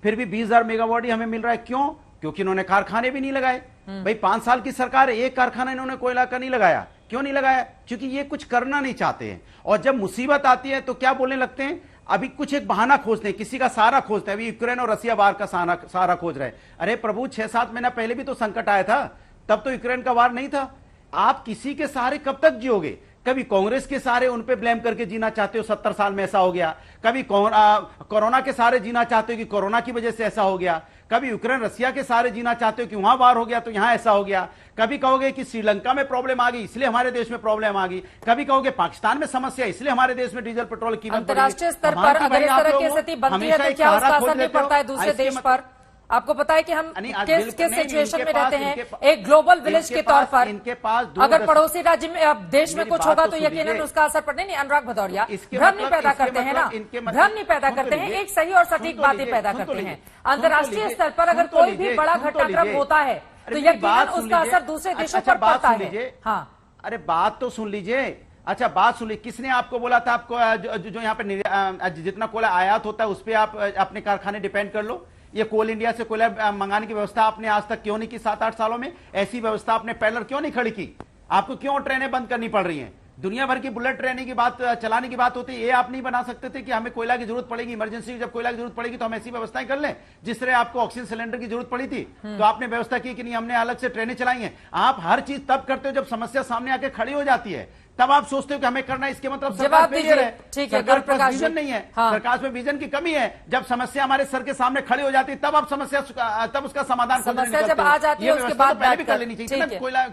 फिर भी 20,000 मेगावाट ही हमें मिल रहा है। क्यों? क्योंकि इन्होंने कारखाने भी नहीं लगाए। भाई 5 साल की सरकार है, एक कारखाना इन्होंने कोयला का नहीं लगाया। क्यों नहीं लगाया? क्योंकि ये कुछ करना नहीं चाहते हैं। और जब मुसीबत आती है तो क्या बोलने लगते हैं? अभी कुछ एक बहाना खोजते हैं, किसी का सहारा खोजते हैं। अभी यूक्रेन और रसिया वार का सहारा खोज रहे हैं। अरे प्रभु, 6-7 महीना पहले भी तो संकट आया था, तब तो यूक्रेन का वार नहीं था। आप किसी के सहारे कब तक जियोगे? कभी कांग्रेस के सहारे उन पे ब्लेम करके जीना चाहते हो, 70 साल में ऐसा हो गया। कभी कोरोना के सहारे जीना चाहते हो कि कोरोना की वजह से ऐसा हो गया। कभी यूक्रेन रसिया के सहारे जीना चाहते हो कि वहां वार हो गया तो यहां ऐसा हो गया। कभी कहोगे कि श्रीलंका में प्रॉब्लम आ गई इसलिए हमारे देश में प्रॉब्लम आ गई। कभी कहोगे पाकिस्तान में समस्या इसलिए हमारे देश में डीजल पेट्रोल की अंतर्राष्ट्रीय स्तर पर अगर इस तरह की स्थिति बनती है तो क्या उसका असर नहीं पड़ता है दूसरे देश पर? आपको पता है कि हम किस सिचुएशन में रहते हैं, एक ग्लोबल विलेज के तौर पर। इनके पास अगर पड़ोसी राज्य में देश में कुछ होगा तो यकीनन उसका असर पड़ने नहीं। अनुराग भदौरिया, भ्रम नहीं पैदा करते हैं ना, भ्रम नहीं पैदा करते हैं, एक सही और सटीक बातें पैदा करते हैं। अंतर्राष्ट्रीय स्तर पर अगर कोई भी बड़ा घटनाक्रम होता है तो यकीनन उसका असर दूसरे देशों पर पड़ता है। हाँ, अरे बात तो सुन लीजिए। अच्छा, बात सुन ली। किसने आपको बोला था आपको जो यहाँ पे जितना कोयला आयात होता है उस पर आप अपने कारखाने डिपेंड कर लो? ये कोल इंडिया से कोयला मंगाने की व्यवस्था आपने आज तक क्यों नहीं की? 7-8 सालों में ऐसी व्यवस्था आपने पहले क्यों नहीं खड़ी की? आपको क्यों ट्रेनें बंद करनी पड़ रही हैं? दुनिया भर की बुलेट ट्रेनें की बात चलाने की बात होती है, ये आप नहीं बना सकते थे कि हमें कोयला की जरूरत पड़ेगी, इमरजेंसी जब कोयला की जरूरत पड़ेगी तो हम ऐसी व्यवस्थाएं कर लें। जिस तरह आपको ऑक्सीजन सिलेंडर की जरूरत पड़ी थी तो आपने व्यवस्था की कि नहीं, हमने अलग से ट्रेनें चलाई हैं। आप हर चीज तब करते हो जब समस्या सामने आके खड़ी हो जाती है, तब आप सोचते हो कि हमें करना है, इसके मतलब सरकार फेलियर है। ठीक है, सरकार गुरुप्रकाश विजन जी। नहीं है, हाँ। सरकार में विजन की कमी है। जब समस्या हमारे सर के सामने खड़ी हो जाती है तब आप समस्या तब उसका समाधान समस्या जब आ जाती है उसके बाद पहले भी बैठ कर लेनी चाहिए ना। कोयला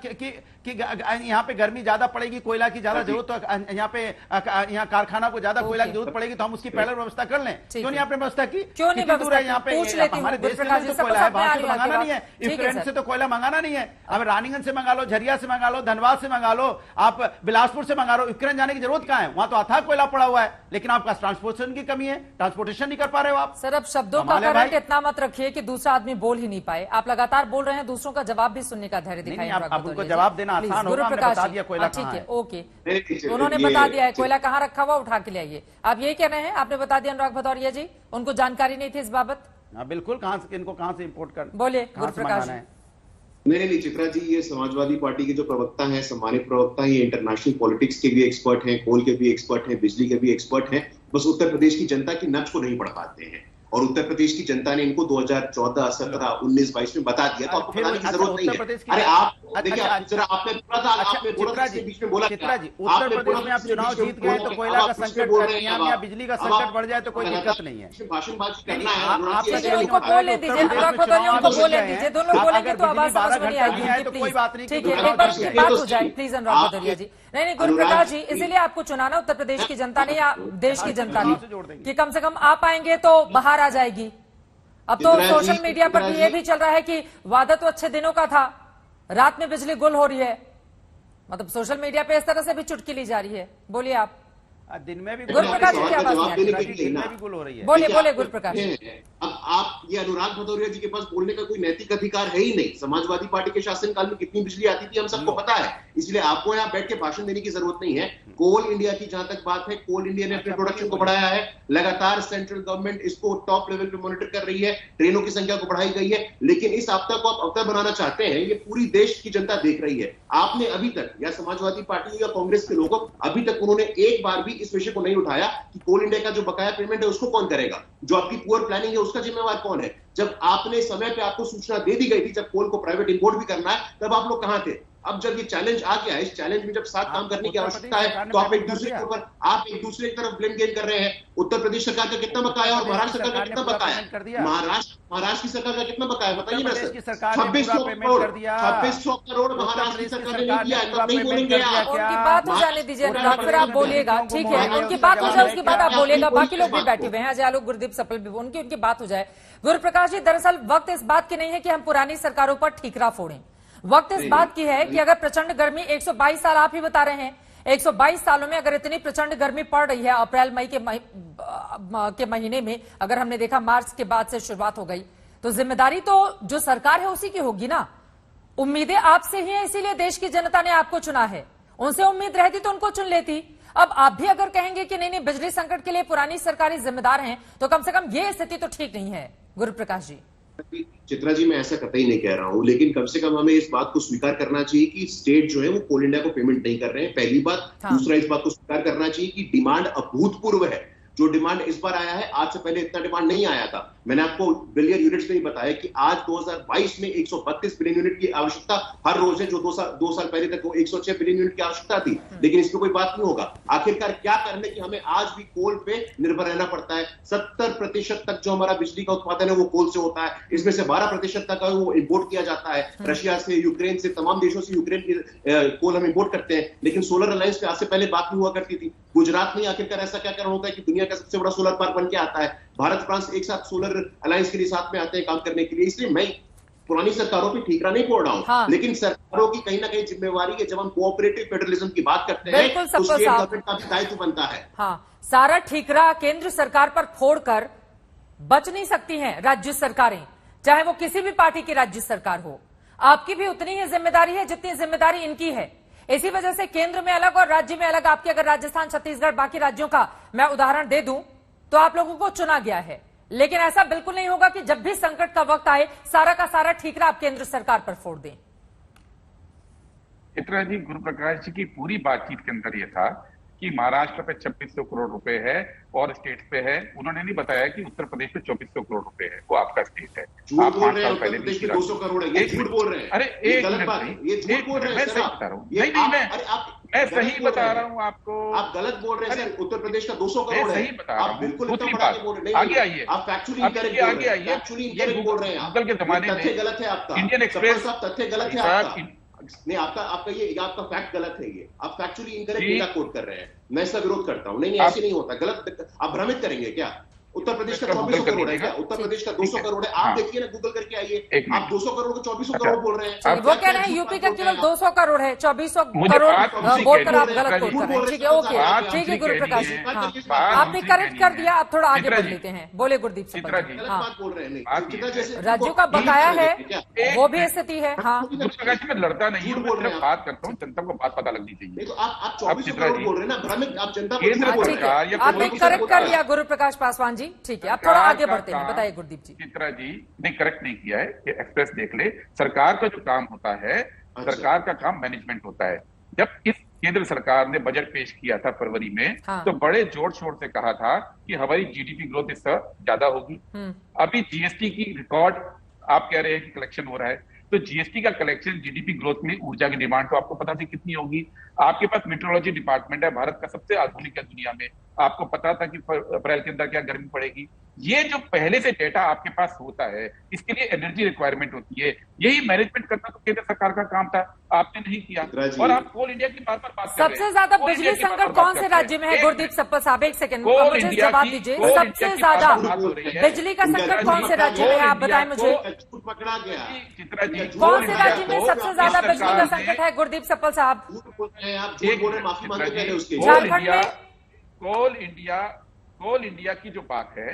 कि यहाँ पे गर्मी ज्यादा पड़ेगी, कोयला की ज्यादा जरूरत, तो यहाँ पे यहाँ कारखाना को ज्यादा कोयला की जरूरत पड़ेगी तो हम उसकी पहले व्यवस्था कर लें। क्यों नहीं आपने व्यवस्था की? क्यों नहीं दूर है यहाँ पे? हमारे देश के अंदर तो कोयला है, बाहर से मंगाना नहीं है, यूक्रेन से तो कोयला मंगाना नहीं है। अब रानीगंज से मंगा लो, झरिया से मंगा लो, धनबाद से मंगा लो, आप बिलासपुर से मंगा लो। यूक्रेन जाने की जरूरत कहां है? वहां तो अथाह कोयला पड़ा हुआ है, लेकिन आपका ट्रांसपोर्टेशन की कमी है, ट्रांसपोर्टेशन नहीं कर पा रहे हो आप। सर अब शब्दों का करंट इतना मत रखिए कि दूसरा आदमी बोल ही नहीं पाए। आप लगातार बोल रहे हैं, दूसरों का जवाब भी सुनने का धैर्य दिखाइए। आप उनको जवाब देना आसान होगा, हमने बता दिया कोयला ठीक कहां है, है। ओके, उन्होंने बता दिया है कोयला कहाँ रखा हुआ, उठा के ले आइए। आप यही कह रहे हैं, आपने बता दिया अनुराग भदौरिया जी, उनको जानकारी नहीं थी इस बाबत। बिल्कुल, इनको कहां से इंपोर्ट कर, बोलिए गुरुप्रकाश जी। नहीं चित्रा जी, ये समाजवादी पार्टी के जो प्रवक्ता हैं, सम्मानित प्रवक्ता, ये इंटरनेशनल पॉलिटिक्स के भी एक्सपर्ट हैं, कोल के भी एक्सपर्ट हैं, बिजली के भी एक्सपर्ट हैं। बस उत्तर प्रदेश की जनता की नब्ज को नहीं पढ़ पाते हैं, और उत्तर प्रदेश की जनता ने इनको 2014, 17, 19, 22 में बता दिया, तो आपको बताने की जरूरत नहीं है। अरे आप देखिए, जरा आपने पूरा था, आपने बोला था, बीच में बोला चित्रा जी, उत्तर प्रदेश में आप चुनाव जीत गए तो कोयला का संकट या बिजली का संकट बढ़ जाए तो कोई दिक्कत नहीं है। भाषणबाजी करना है, उनको बोलने दीजिए, अनुराग भदौरिया उनको बोलने दीजिए, दोनों बोलेंगे तो आवाज समझ में नहीं आएगी। तो कोई बात नहीं, ठीक है, एक बार उसकी बात हो जाए प्लीज अनुराग भदौरिया जी। नहीं गुरुप्रकाश जी, इसीलिए आपको चुना ना उत्तर प्रदेश की जनता ने या देश की जनता ने, कि कम से कम आप आएंगे तो बाहर आ जाएगी। अब तो सोशल मीडिया पर भी ये भी चल रहा है कि वादा तो अच्छे दिनों का था, रात में बिजली गुल हो रही है। मतलब सोशल मीडिया पे इस तरह से भी चुटकी ली जा रही है। बोलिए आप। दिन में भी गुरुप्रकाश जी क्या बात है, दिन में भी गुल हो रही है। बोलिए गुरुप्रकाश। अब आप, ये अनुराग भदौरिया जी के पास बोलने का कोई नैतिक अधिकार है ही नहीं। समाजवादी पार्टी के शासनकाल में कितनी बिजली आती थी हम सबको पता है, इसलिए आपको यहाँ बैठ के भाषण देने की जरूरत नहीं है। कोल इंडिया की जहां तक बात है, कोल इंडिया ने अपने प्रोडक्शन को बढ़ाया है, लगातार सेंट्रल गवर्नमेंट इसको टॉप लेवल पे मॉनिटर कर रही है, ट्रेनों की संख्या को बढ़ाई गई है। लेकिन इस आपदा को आप अवसर बनाना चाहते हैं, ये पूरी देश की जनता देख रही है। आपने अभी तक, या समाजवादी पार्टी या कांग्रेस के लोगों, अभी तक उन्होंने एक बार भी इस विषय को नहीं उठाया कि कोल इंडिया का जो बकाया पेमेंट है उसको कौन करेगा, जो आपकी पुअर प्लानिंग है उसका जिम्मेवार कौन है। जब आपने समय पे आपको सूचना दे दी गई थी, जब कोल को प्राइवेट इंपोर्ट भी करना है, तब आप लोग कहां थे? अब जब ये चैलेंज आ गया है, इस चैलेंज में जब साथ काम करने की आवश्यकता है, तो आप एक दूसरे के ऊपर, आप एक दूसरे की तरफ ब्लेम गेम कर रहे हैं। उत्तर प्रदेश सरकार का कितना बकाया और महाराष्ट्र सरकार का कितना बकाया? महाराष्ट्र की सरकार का कितना बकाया बताइए ना सर। 2600 करोड़ महाराष्ट्र की सरकार ने नहीं दिया, तब नहीं बोलेंगे आप। उनकी बात हो जाने दीजिए अनुराग, फिर आप बोलिएगा। ठीक है, उनकी बात हो जाए, उसके बाद आप बोलिएगा। बाकी लोग भी बैठे हुए हैं, अजय आलोक, गुरदीप सप्पल भी, उनकी बात हो जाए। गुरुप्रकाश जी, दरअसल वक्त इस बात की नहीं है कि हम पुरानी सरकारों पर ठीकरा फोड़ें। वक्त इस बात की है कि अगर प्रचंड गर्मी 122 साल, आप ही बता रहे हैं, 122 सालों में अगर इतनी प्रचंड गर्मी पड़ रही है, अप्रैल मई के महीने में अगर हमने देखा मार्च के बाद से शुरुआत हो गई, तो जिम्मेदारी तो जो सरकार है उसी की होगी ना। उम्मीदें आपसे ही हैं, इसीलिए देश की जनता ने आपको चुना है। उनसे उम्मीद रहती तो उनको चुन लेती। अब आप भी अगर कहेंगे कि नहीं बिजली संकट के लिए पुरानी सरकारें जिम्मेदार हैं, तो कम से कम ये स्थिति तो ठीक नहीं है। गुरुप्रकाश जी। चित्रा जी, मैं ऐसा कतई नहीं कह रहा हूं, लेकिन कम से कम हमें इस बात को स्वीकार करना चाहिए कि स्टेट जो है वो कोल इंडिया को पेमेंट नहीं कर रहे हैं, पहली बात। दूसरा, इस बात को स्वीकार करना चाहिए कि डिमांड अभूतपूर्व है। जो डिमांड इस बार आया है, आज से पहले इतना डिमांड नहीं आया था। मैंने आपको बिलियन यूनिट्स में ही बताया कि आज 2022 में 132 बिलियन यूनिट की आवश्यकता हर रोज है, जो दो साल पहले तक वो 106 बिलियन यूनिट की आवश्यकता थी। लेकिन इस पर कोई बात नहीं होगा। आखिरकार क्या करने की हमें आज भी कोल पे निर्भर रहना पड़ता है। 70% तक जो हमारा बिजली का उत्पादन है वो कोल से होता है। इसमें से 12% तक वो इम्पोर्ट किया जाता है, रशिया से, यूक्रेन से, तमाम देशों से यूक्रेन की कोल हम इम्पोर्ट करते हैं। लेकिन सोलर अलायंस पे आज से पहले बात नहीं हुआ करती थी। गुजरात में आखिरकार ऐसा क्या कारण होता है कि दुनिया का सबसे बड़ा सोलर पार्क बन के आता है? भारत फ्रांस एक साथ सोलर अलायंस के लिए साथ में आते हैं काम करने के लिए। इसलिए मैं पुरानी सरकारों पे ठीकरा नहीं फोड़ रहा हूं। हाँ। लेकिन सरकारों की कहीं ना कहीं जिम्मेवारी है। जब हम कोऑपरेटिव फेडरलिज्म की बात करते हैं तो स्टेट गवर्नमेंट का भी दायित्व बनता है। हाँ, सारा ठीकरा केंद्र सरकार पर फोड़कर बच नहीं सकती हैं राज्य सरकारें, चाहे वो किसी भी पार्टी की राज्य सरकार हो। आपकी भी उतनी ही जिम्मेदारी है जितनी जिम्मेदारी इनकी है। इसी वजह से केंद्र में अलग और राज्य में अलग, आपके अगर राजस्थान, छत्तीसगढ़, बाकी राज्यों का मैं उदाहरण दे दूं तो आप लोगों को चुना गया है। लेकिन ऐसा बिल्कुल नहीं होगा कि जब भी संकट का वक्त आए सारा का सारा ठीकरा आप केंद्र सरकार पर फोड़ दें। चित्रा जी, गुरु प्रकाश जी की पूरी बातचीत के अंदर ये था कि महाराष्ट्र पे 2600 करोड़ रुपए है और स्टेट पे है। उन्होंने नहीं बताया कि उत्तर प्रदेश पे 2400 करोड़ रुपए है, वो आपका स्टेट है। आप 5 साल पहले उत्तर प्रदेश में 200 करोड़ है, ये झूठ बोल रहे हैं। अरे ये एक गलत मिनट बात है, ये झूठ बोल रहे हैं मैं सर सही आप। बता रहा हूँ। ये नहीं नहीं, मैं गलत सही बोल बता रहे रहा हैं। हूँ आपको। आप गलत बोल रहे हैं सर, उत्तर प्रदेश का 200 मैं करोड़ है। सही बता रहा आप हूँ। बिल्कुल दूसरी इतना बड़ा बात, बोल रहे आगे आइए, आप फैक्चुअली अब इनकरेक्ट देखिए, बोल रहे आगे हैं, आइए। फैक्चुअली ये इनकरेक्ट बोल रहे हैं आप। गूगल के जमाने में तथ्य गलत है आपका। इंडियन एक्सप्रेस साहब तथ्य गलत है आपका। नहीं, आपका ये आपका फैक्ट गलत है। ये आप फैक्चुअली इनकरेक्ट डेटा कोट कर रहे हैं। मैं इसका विरोध करता हूँ। नहीं, ऐसे नहीं होता, गलत। आप भ्रमित करेंगे क्या? उत्तर प्रदेश का 2400 करोड़ है क्या? उत्तर प्रदेश का 200 करोड़ है। आप देखिए ना, गूगल करके आइए। आप 200 करोड़ को 2400 करोड़ बोल रहे हैं। वो कह रहे हैं यूपी का केवल 200 करोड़ है, 2400 करोड़ बोलकर आप गलत बोल कर रहे हैं। ठीक है, ओके, ठीक है गुरु प्रकाश जी, हाँ, आपने करेक्ट कर दिया। आप थोड़ा आगे बढ़ लेते हैं। बोले गुरदीप चित्रा जी, हाँ, बोल रहे हैं राज्यों का बकाया है, वो भी स्थिति है। हाँ, गुरु प्रकाश जी, मैं लड़ता नहीं हूँ, मैं सिर्फ बात करता हूँ। जनता को बात पता लगनी चाहिए। तो आप 2400 करोड़ बोल रहे हैं ना, भ्रमित। आप जनता को केंद्र बोल ठीक रहे है, हैं। आपने करेक्ट कर दिया गुरु प्रकाश पासवान जी। ठीक है, आप थोड़ा आगे बढ़ते हैं। बताइए गुरदीप जी। चित्रा जी ने करेक्ट नहीं किया है। ये एक्सप्रेस देख ले। सरकार का जो काम होता है, सरकार का काम मैनेजमेंट होता है। जब इस केंद्र सरकार ने बजट पेश किया था फरवरी में, हाँ। तो बड़े जोर शोर से कहा था कि हमारी जीडीपी ग्रोथ इससे ज्यादा होगी। अभी जीएसटी की रिकॉर्ड आप कह रहे हैं कि कलेक्शन हो रहा है, तो जीएसटी का कलेक्शन जीडीपी ग्रोथ में ऊर्जा की डिमांड तो आपको पता थी कितनी होगी। आपके पास मेट्रोलॉजी डिपार्टमेंट है, भारत का सबसे आधुनिक है दुनिया में। आपको पता था कि अप्रैल के अंदर क्या गर्मी पड़ेगी। ये जो पहले से डेटा आपके पास होता है, इसके लिए एनर्जी रिक्वायरमेंट होती है। यही मैनेजमेंट करना तो केंद्र सरकार का काम था, आपने नहीं किया। और आप कोल इंडिया की बार बार बात कर रहे हैं। सबसे ज्यादा कोल बिजली इंडिया की संकट बार-बार कौन से करते हैं। राज्य में है गुरदीप सप्पल साहब? एक सेकंड, कोल मुझे इंडिया जवाब की- दीजिए। कोल इंडिया सबसे की ज्यादा बात हो रही है। बिजली का संकट कौन से राज्य में है? आप बताएं मुझे। झूठ पकड़ा गया। चित्रा जी, कौन से राज्य में सबसे ज्यादा इस बिजली का सरकार ने- संकट है गुरदीप सप्पल साहब? झूठ बोल रहे हैं आप, झूठ बोल रहे हैं। माफी मांगे पहले उसके। झारखंड में कोल इंडिया की जो बात है,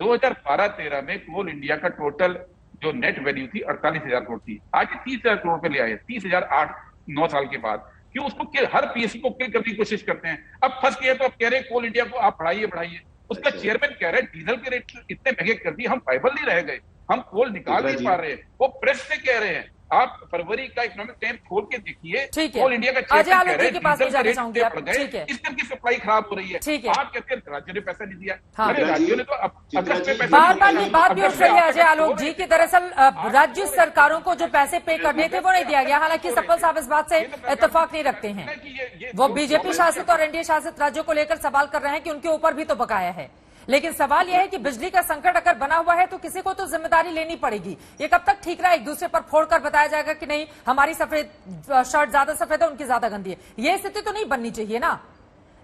2012-13 में कोल इंडिया का टोटल जो नेट वैल्यू थी 48,000 करोड़ थी। आज 30,000 करोड़ पे ले आए, 30,000 8-9 साल के बाद। क्यों उसको हर पीएससी को किल करने की कोशिश करते हैं? अब फंस गए तो अब कह रहे हैं कोल इंडिया को आप बढ़ाइए। उसका चेयरमैन कह रहे हैं डीजल के रेट इतने महंगे कर दिए, हम पाइबल नहीं रह गए, हम कोल निकाल नहीं पा रहे हैं। वो प्रेस से कह रहे हैं। आप फरवरी का इकोनॉमिक टाइम खोल के देखिए। ठीक है, कोल इंडिया का अजय चेयरमैन आलोक कह रहे जी हैं के पास डीजल भी जाना के रेट चाहूंगी इतने आप। बढ़ गए, ठीक है, इस तरह की सप्लाई खराब हो रही है। ठीक है। आप कहते हैं राज्यों ने पैसा नहीं दिया। हाँ। अरे राज्यों ने तो अगस्त में पैसा बार बार दिया। ये बात भी उठ रही है अजय आलोक जी की दरअसल राज्य सरकारों को जो पैसे पे करने थे वो नहीं दिया गया। हालांकि सप्पल साहब इस बात से इत्तेफाक नहीं रखते हैं। वो बीजेपी शासित और एनडीए शासित राज्यों को लेकर सवाल कर रहे हैं कि उनके ऊपर भी तो बकाया है। लेकिन सवाल यह है कि बिजली का संकट अगर बना हुआ है तो किसी को तो जिम्मेदारी लेनी पड़ेगी। ये कब तक ठीक रहा, एक दूसरे पर फोड़कर बताया जाएगा कि नहीं हमारी सफेद शर्ट ज्यादा सफेद है, उनकी ज्यादा गंदी है। ये स्थिति तो नहीं बननी चाहिए ना।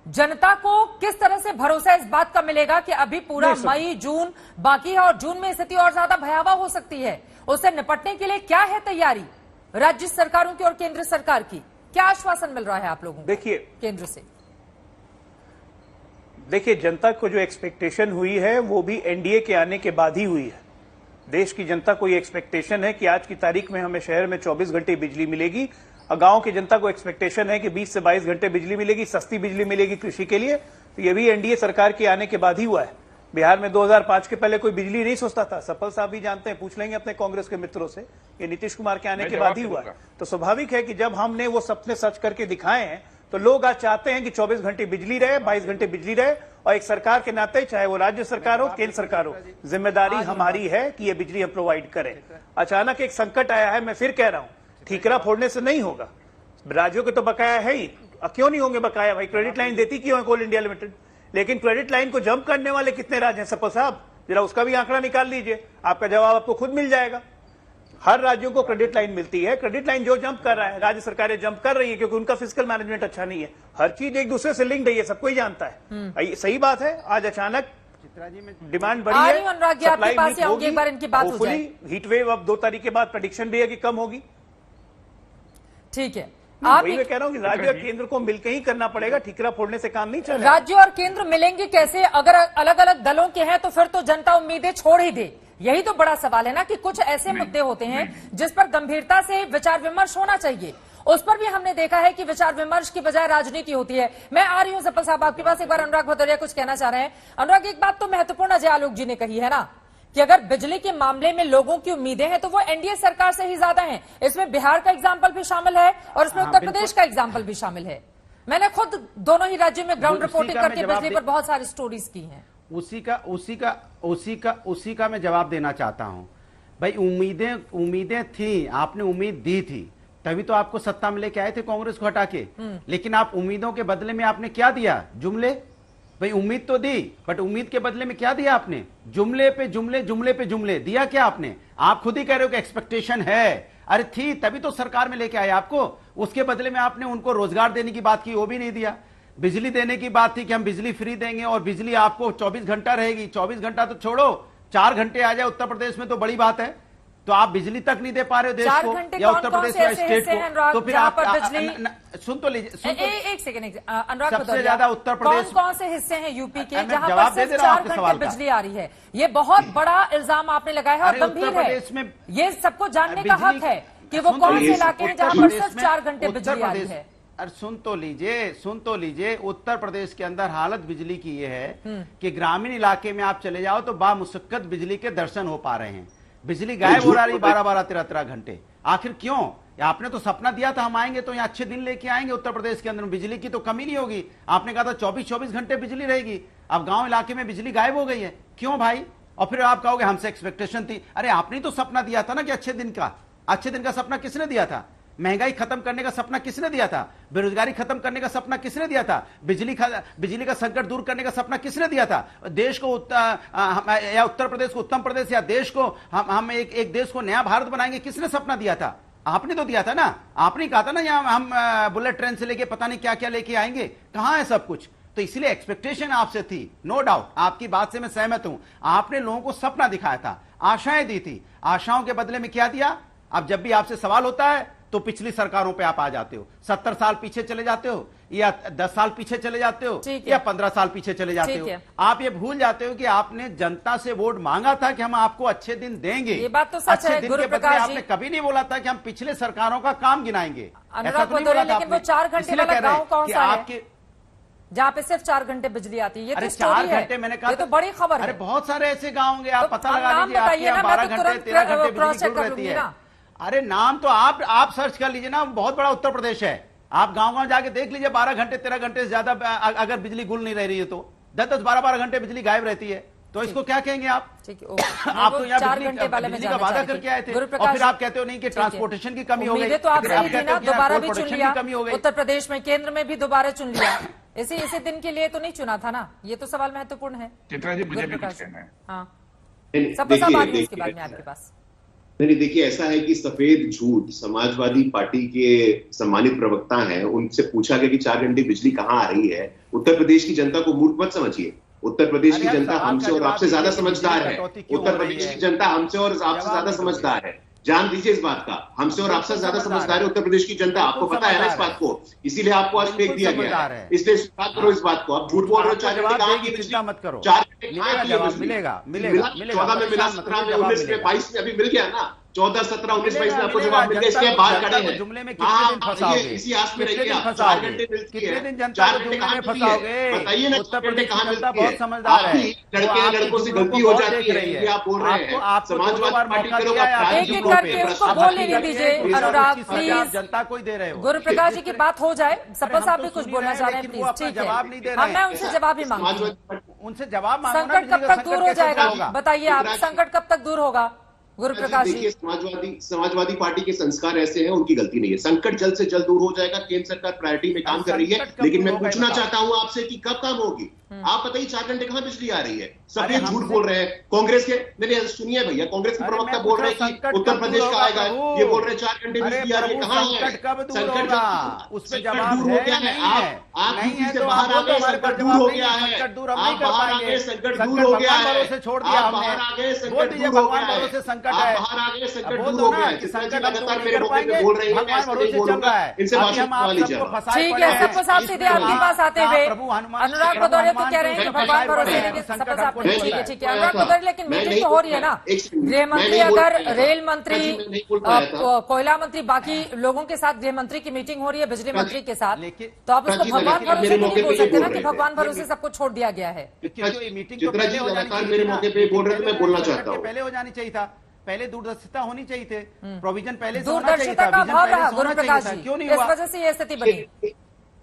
जनता को किस तरह से भरोसा इस बात का मिलेगा कि अभी पूरा मई जून बाकी है और जून में स्थिति और ज्यादा भयावह हो सकती है? उससे निपटने के लिए क्या है तैयारी राज्य सरकारों की और केंद्र सरकार की? क्या आश्वासन मिल रहा है आप लोगों को देखिए केंद्र से? देखिए, जनता को जो एक्सपेक्टेशन हुई है वो भी एनडीए के आने के बाद ही हुई है। देश की जनता को ये एक्सपेक्टेशन है कि आज की तारीख में हमें शहर में 24 घंटे बिजली मिलेगी और गांव की जनता को एक्सपेक्टेशन है कि 20 से 22 घंटे बिजली मिलेगी, सस्ती बिजली मिलेगी कृषि के लिए। तो ये भी एनडीए सरकार के आने के बाद ही हुआ है। बिहार में 2005 के पहले कोई बिजली नहीं सोचता था। सप्पल साहब भी जानते हैं, पूछ लेंगे अपने कांग्रेस के मित्रों से। ये नीतीश कुमार के आने के बाद ही हुआ है। तो स्वाभाविक है कि जब हमने वो सपने सच करके दिखाए हैं तो लोग आज चाहते हैं कि 24 घंटे बिजली रहे, 22 घंटे बिजली रहे। और एक सरकार के नाते, चाहे वो राज्य सरकार हो केंद्र सरकार हो, जिम्मेदारी हमारी है कि ये बिजली हम प्रोवाइड करें। अचानक एक संकट आया है, मैं फिर कह रहा हूं, ठीकरा फोड़ने से नहीं होगा। राज्यों के तो बकाया है ही, क्यों नहीं होंगे बकाया? भाई क्रेडिट लाइन देती क्यों है कोल इंडिया लिमिटेड? लेकिन क्रेडिट लाइन को जंप करने वाले कितने राज्य हैं सप्पल साहब? जरा उसका भी आंकड़ा निकाल लीजिए, आपका जवाब आपको खुद मिल जाएगा। हर राज्यों को क्रेडिट लाइन मिलती है। क्रेडिट लाइन जो जंप कर रहा है, राज्य सरकारें जंप कर रही है क्योंकि उनका फिस्कल मैनेजमेंट अच्छा नहीं है। हर चीज एक दूसरे से लिंक्ड है, ये सबको ही जानता है। सही बात है, आज अचानक डिमांड बढ़ी है, अनुराग जी आपके पास ही आऊंगी, एक बार इनकी बात हो जाए। हीट वेव अब 2 तारीख के बाद प्रेडिक्शन भी है कि कम होगी। ठीक है, वही मैं कह रहा हूं कि राज्य और केंद्र को मिलकर ही करना पड़ेगा, ठीकरा फोड़ने से काम नहीं चलेगा। राज्य और केंद्र मिलेंगे कैसे? अगर अलग अलग दलों के हैं तो फिर तो जनता उम्मीदें छोड़ ही दे। यही तो बड़ा सवाल है ना कि कुछ ऐसे मुद्दे होते हैं जिस पर गंभीरता से विचार विमर्श होना चाहिए। उस पर भी हमने देखा है कि विचार विमर्श की बजाय राजनीति होती है। मैं आ रही हूं सप्पल साहब आपके पास, एक बार अनुराग भदौरिया कुछ कहना चाह रहे हैं। अनुराग, एक बात तो महत्वपूर्ण अजय आलोक जी ने कही है ना कि अगर बिजली के मामले में लोगों की उम्मीदें हैं तो वो एनडीए सरकार से ही ज्यादा हैं। इसमें बिहार का एग्जाम्पल भी शामिल है और इसमें उत्तर प्रदेश का एग्जाम्पल भी शामिल है। मैंने खुद दोनों ही राज्यों में ग्राउंड रिपोर्टिंग करके बिजली पर बहुत सारी स्टोरीज की हैं। उसी का मैं जवाब देना चाहता हूं। भाई उम्मीदें थी, आपने उम्मीद दी थी, तभी तो आपको सत्ता में लेके आए थे कांग्रेस को हटा के। लेकिन आप उम्मीदों के बदले में आपने क्या दिया? जुमले। भाई उम्मीद तो दी, बट उम्मीद के बदले में क्या दिया आपने? जुमले पे जुमले, जुमले पे जुमले दिया। क्या आपने? आप खुद ही कह रहे हो कि एक्सपेक्टेशन है। अरे थी, तभी तो सरकार में लेके आए आपको। उसके बदले में आपने उनको रोजगार देने की बात की, वो भी नहीं दिया। बिजली देने की बात थी कि हम बिजली फ्री देंगे और बिजली आपको 24 घंटा रहेगी। 24 घंटा तो छोड़ो, 4 घंटे आ जाए उत्तर प्रदेश में तो बड़ी बात है। तो आप बिजली तक नहीं दे पा रहे हो देश को या उत्तर प्रदेश या स्टेट को, तो फिर आप सुन तो लीजिए। एक सेकंड अनुराग, सबसे ज्यादा उत्तर प्रदेश कौन से हिस्से हैं यूपी के जहां पर सिर्फ 4 घंटे बिजली आ रही है? ये बहुत बड़ा इल्जाम आपने लगाया है और गंभीर है। ये सबको जानने का हक है कि वो कौन से इलाके हैं जहां पर सिर्फ 4 घंटे बिजली आ रही है। अरे सुन तो लीजिए। उत्तर प्रदेश के अंदर हालत बिजली की ये है कि ग्रामीण इलाके में आप चले जाओ तो बामुशक्कत बिजली के दर्शन हो पा रहे हैं। बिजली गायब हो रही 12-12, 13-13 घंटे। आखिर क्यों? आपने तो सपना दिया था हम आएंगे तो यहाँ अच्छे दिन लेके आएंगे, उत्तर प्रदेश के अंदर बिजली की तो कमी नहीं होगी। आपने कहा था 24-24 घंटे बिजली रहेगी। अब गांव इलाके में बिजली गायब हो गई है। क्यों भाई? और फिर आप कहोगे हमसे एक्सपेक्टेशन थी। अरे आपने तो सपना दिया था ना कि अच्छे दिन का सपना किसने दिया था? महंगाई खत्म करने का सपना किसने दिया था? बेरोजगारी खत्म करने का सपना किसने दिया था? बिजली का संकट दूर करने का सपना किसने दिया था? देश को या उत्तर प्रदेश को उत्तम प्रदेश या देश को हम एक देश को नया भारत बनाएंगे, किसने सपना दिया था? आपने तो दिया था ना। आपने कहा था ना यहाँ हम बुलेट ट्रेन से लेके पता नहीं क्या क्या लेके आएंगे। कहां है सब कुछ? तो इसलिए एक्सपेक्टेशन आपसे थी, नो डाउट। आपकी बात से मैं सहमत हूं। आपने लोगों को सपना दिखाया था, आशाएं दी थी। आशाओं के बदले में क्या दिया? अब जब भी आपसे सवाल होता है तो पिछली सरकारों पे आप आ जाते हो। 70 साल पीछे चले जाते हो या 10 साल पीछे चले जाते हो या 15 साल पीछे चले जाते हो। आप ये भूल जाते हो कि आपने जनता से वोट मांगा था कि हम आपको अच्छे दिन देंगे। ये बात तो सच अच्छे है। दिन के बदले आपने कभी नहीं बोला था कि हम पिछले सरकारों का काम गिनाएंगे। ऐसा तो नहीं बोला था। लेकिन वो 4 घंटे वाला गांव कौन सा है जहाँ पे सिर्फ 4 घंटे बिजली आती है? ये तो 4 घंटे मैंने कहा, ये तो बड़ी खबर है। अरे बहुत सारे ऐसे गाँव होंगे, आप पता लगा लीजिए। बताइए ना, 12 घंटे 13 घंटे बिजली गुल रहती है। अरे नाम तो आप सर्च कर लीजिए ना, बहुत बड़ा उत्तर प्रदेश है। आप गांव जाके देख लीजिए, 12 घंटे 13 घंटे से ज्यादा अगर बिजली गुल नहीं रह रही है तो 10-10, 12-12 घंटे बिजली गायब रहती है। तो इसको क्या कहेंगे आप? आप तो यहाँ बिजली का वादा करके आए थे और फिर आप कहते हो नहीं कि ट्रांसपोर्टेशन की कमी हो गई। तो आपसे ही थी ना, दोबारा भी चुन लिया उत्तर प्रदेश में, केंद्र में भी दोबारा चुन लिया। इसी दिन के लिए तो नहीं चुना था ना। ये तो सवाल महत्वपूर्ण है। चित्रा जी मुझे भी कुछ कहना है। हाँ, सबको सब आगे उसके बाद में आपके पास। नहीं, देखिए ऐसा है कि सफेद झूठ समाजवादी पार्टी के सम्मानित प्रवक्ता हैं, उनसे पूछा गया कि 4 घंटे बिजली कहाँ आ रही है। उत्तर प्रदेश की जनता को मूर्ख मत समझिए। उत्तर प्रदेश की जनता हमसे और आपसे ज्यादा समझदार है। उत्तर प्रदेश की जनता हमसे और आपसे ज्यादा समझदार है। जान दीजिए इस बात का, हमसे और आपसे ज्यादा समझदार है उत्तर प्रदेश की जनता। आपको पता है ना इस बात को, इसीलिए आपको आज फेंक दिया गया है। इसलिए बात करो इस बात को। आप झूठ बोल रहे हो। 4 घंटे कहाँ की बिजली? मत करो। 4 घंटे मिलेगा 14 में मिला, 17 में, 19 में, 22 में अभी मिल गया ना। 14, 17, 19, 22 में आपको जवाब मिल गया। इसके बाहर खड़े हैं। जुमले में कितने दिन फंसाओगे? इसी आस में रहिए आप। 4 घंटे मिलती है। कितने दिन जनता को जुमले में फंसाओगे? बताइए ना, उत्तर प्रदेश कहाँ जनता मिलती है? बहुत समझदार है। लड़कों से गलती हो जाती है, ये आप बोल रहे हैं। समाजवादी पार्टी के लोग एक-एक करके उनको बोलने नहीं दीजिए। अनुराग प्लीज, जनता को ही दे रहे हो। गुरु प्रकाश जी की बात हो जाए। सपा साहब भी कुछ बोलना चाह रहे हैं, प्लीज। ठीक जवाब नहीं दे है, रहे हैं। मैं उनसे जवाब ही मांगती हूँ। उनसे जवाब मांगो। संकट कब तक दूर हो जाएगा? बताइए आप, संकट कब तक दूर होगा? गुरु प्रकाश जी, समाजवादी पार्टी के संस्कार ऐसे हैं, उनकी गलती नहीं है। संकट जल्द से जल्द दूर हो जाएगा। केंद्र सरकार प्रायोरिटी में काम कर रही है। लेकिन मैं पूछना चाहता हूं आपसे कि कब काम होगी? आप बताइए, 4 घंटे कहाँ बिजली आ रही है? सफेद झूठ बोल रहे हैं कांग्रेस के। मैंने सुनिए भैया, कांग्रेस के प्रवक्ता बोल रहे हैं कि उत्तर प्रदेश का आएगा, ये बोल रहे हैं 4 घंटे बिजली आ रही है। कहाँ है संकट? दूर हो गया है। आप यूपी से बाहर आ गए, संकट दूर हो गया है। आप बाहर आ गए, संकट दूर हो गया है। छोड़ दिया आप बाहर आ गए, संकट दूर हो गया है। संकट आप बाहर आ गए, संकट दूर हो गया है। लगातार मेरे मौके पे बोल रहे हैं, ऐसे नहीं बोलूंगा। इनसे भाषण करवा लीजिए। ठीक है, सबको साफ सीधे आपके पास आते हुए अनुराग भदौरिया तो कह रहे हैं कि भगवान भरोसे, लेकिन सपा साहब ठीक है अनुराग उधर, लेकिन मीटिंग तो हो रही है ना, गृह मंत्री अगर रेल मंत्री, कोयला मंत्री, बाकी लोगों के साथ गृह मंत्री की मीटिंग हो रही है बिजली मंत्री के साथ, तो आप उसको भगवान भरोसे नहीं बोल सकते ना कि भगवान भरोसे सबको छोड़ दिया गया है। मीटिंग तो पहले हो जानी चाहिए, मेरे मौके पे बोल रहे थे, मैं बोलना चाहता हूँ, पहले हो जानी चाहिए था, पहले दूरदर्शिता होनी चाहिए थे, प्रोविजन पहले से होना चाहिए था, दूरदर्शिता का अभाव रहा होना गुरुप्रकाश चाहिए था, जी, क्यों नहीं इस हुआ? वजह से ये स्थिति बनी।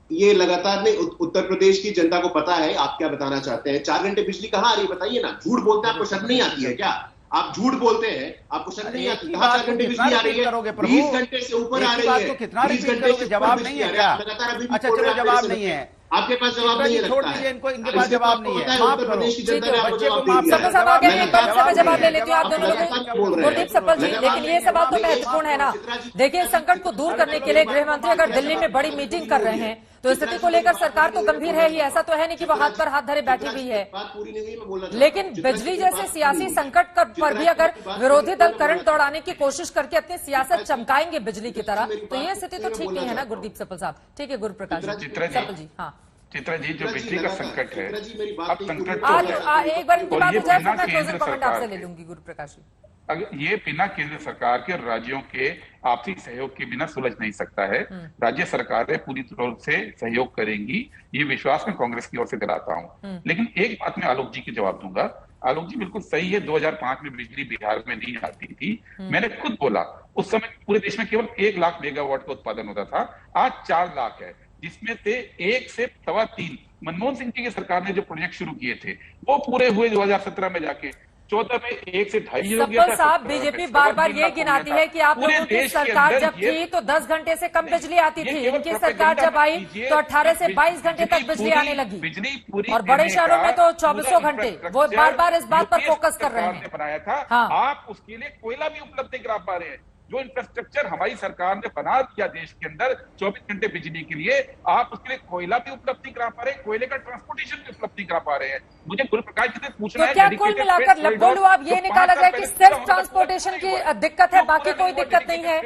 ये लगातार नहीं, उत्तर प्रदेश की जनता को पता है आप क्या बताना चाहते हैं। 4 घंटे बिजली कहाँ आ रही है बताइए ना। झूठ बोलते हैं, आपको शर्म नहीं आती है क्या? आप झूठ बोलते हैं, आपको शर्म नहीं आती? कहाँ 4 घंटे बिजली आ रही है? 20 घंटे से ऊपर आ रही है। कितना 20 घंटे से जवाब नहीं है क्या? अच्छा चलो जवाब नहीं है, आपके पास जवाब नहीं है, छोड़ दीजिए इनको, इनके पास जवाब नहीं है, माफ उत्तर करो। प्रदेश की जनता ने आपको बच्चे को जवाब माफ दे दिया करो। है। सब आगे एक बार से मैं जवाब ले लेती हूँ आप दोनों लगातार लोगों। गुरदीप सप्पल जी, लेकिन ये सवाल तो महत्वपूर्ण है ना। देखिए, संकट को दूर करने के लिए गृह मंत्री अगर दिल्ली में बड़ी मीटिंग कर रहे हैं तो स्थिति को लेकर सरकार तो गंभीर है ही, ऐसा तो है नहीं कि वो हाथ पर हाथ धरे बैठी हुई है। बात पूरी नहीं हुई, मैं बोलना चाहता हूं। लेकिन बिजली जैसे सियासी संकट पर भी अगर विरोधी दल करंट दौड़ाने की कोशिश करके अपनी सियासत चमकाएंगे बिजली की तरह, तो ये स्थिति तो ठीक नहीं है ना गुरदीप सप्पल साहब। ठीक है गुरुप्रकाश सप्पल जी, हाँ चित्रा जी, जो बिजली का संकट है, अब संकट आज तो है। एक बार इनकी बात हो जाए फिर मैं केंद्र क्लोजिंग कमेंट सरकार आपसे के- ले लूंगी गुरुप्रकाश जी। अगर ये बिना केंद्र सरकार के और राज्यों के आपसी सहयोग के बिना सुलझ नहीं सकता है। राज्य सरकारें पूरी तरह से सहयोग करेंगी, ये विश्वास मैं कांग्रेस की ओर से दिलाता हूँ। लेकिन एक बात मैं आलोक जी की जवाब दूंगा। आलोक जी बिल्कुल सही है, 2005 में बिजली बिहार में नहीं आती थी। मैंने खुद बोला उस समय पूरे देश में केवल 1 लाख मेगावाट का उत्पादन होता था, आज 4 लाख है, जिसमें से 1 से 3.25 मनमोहन सिंह जी की सरकार ने जो प्रोजेक्ट शुरू किए थे वो पूरे हुए 2017 में जाके। 14 में 1 से 2.5 हो गया था। सप्पल साहब, बीजेपी बार बार ये गिनाती है कि आप लोगों की सरकार जब थी तो 10 घंटे से कम बिजली आती थी, इनकी सरकार जब आई तो 18 से 22 घंटे तक बिजली आने लगी, बिजली पूरी और बड़े शहरों में तो 24 घंटे। वो बार बार इस बात पर फोकस कर रहे हैं। बनाया था, हाँ। आप उसके लिए कोयला भी उपलब्ध नहीं करा पा रहे हैं। जो इंफ्रास्ट्रक्चर हमारी सरकार ने बना दिया देश के अंदर 24 घंटे बिजली के लिए, आप उसके लिए कोयला भी उपलब्ध नहीं करा पा रहे, कोयले का ट्रांसपोर्टेशन भी उपलब्ध नहीं करा पा रहे हैं। मुझे गुरुप्रकाश जी से पूछना तो है, क्या कुल dedicated मिलाकर freight corridor बोलूं आप ये जो निकाला 5 जाए साल कि पहले सिर्फ पूरा ट्रांसपोर्टेशन की दिक्कत है, बाकी कोई दिक्कत नहीं है?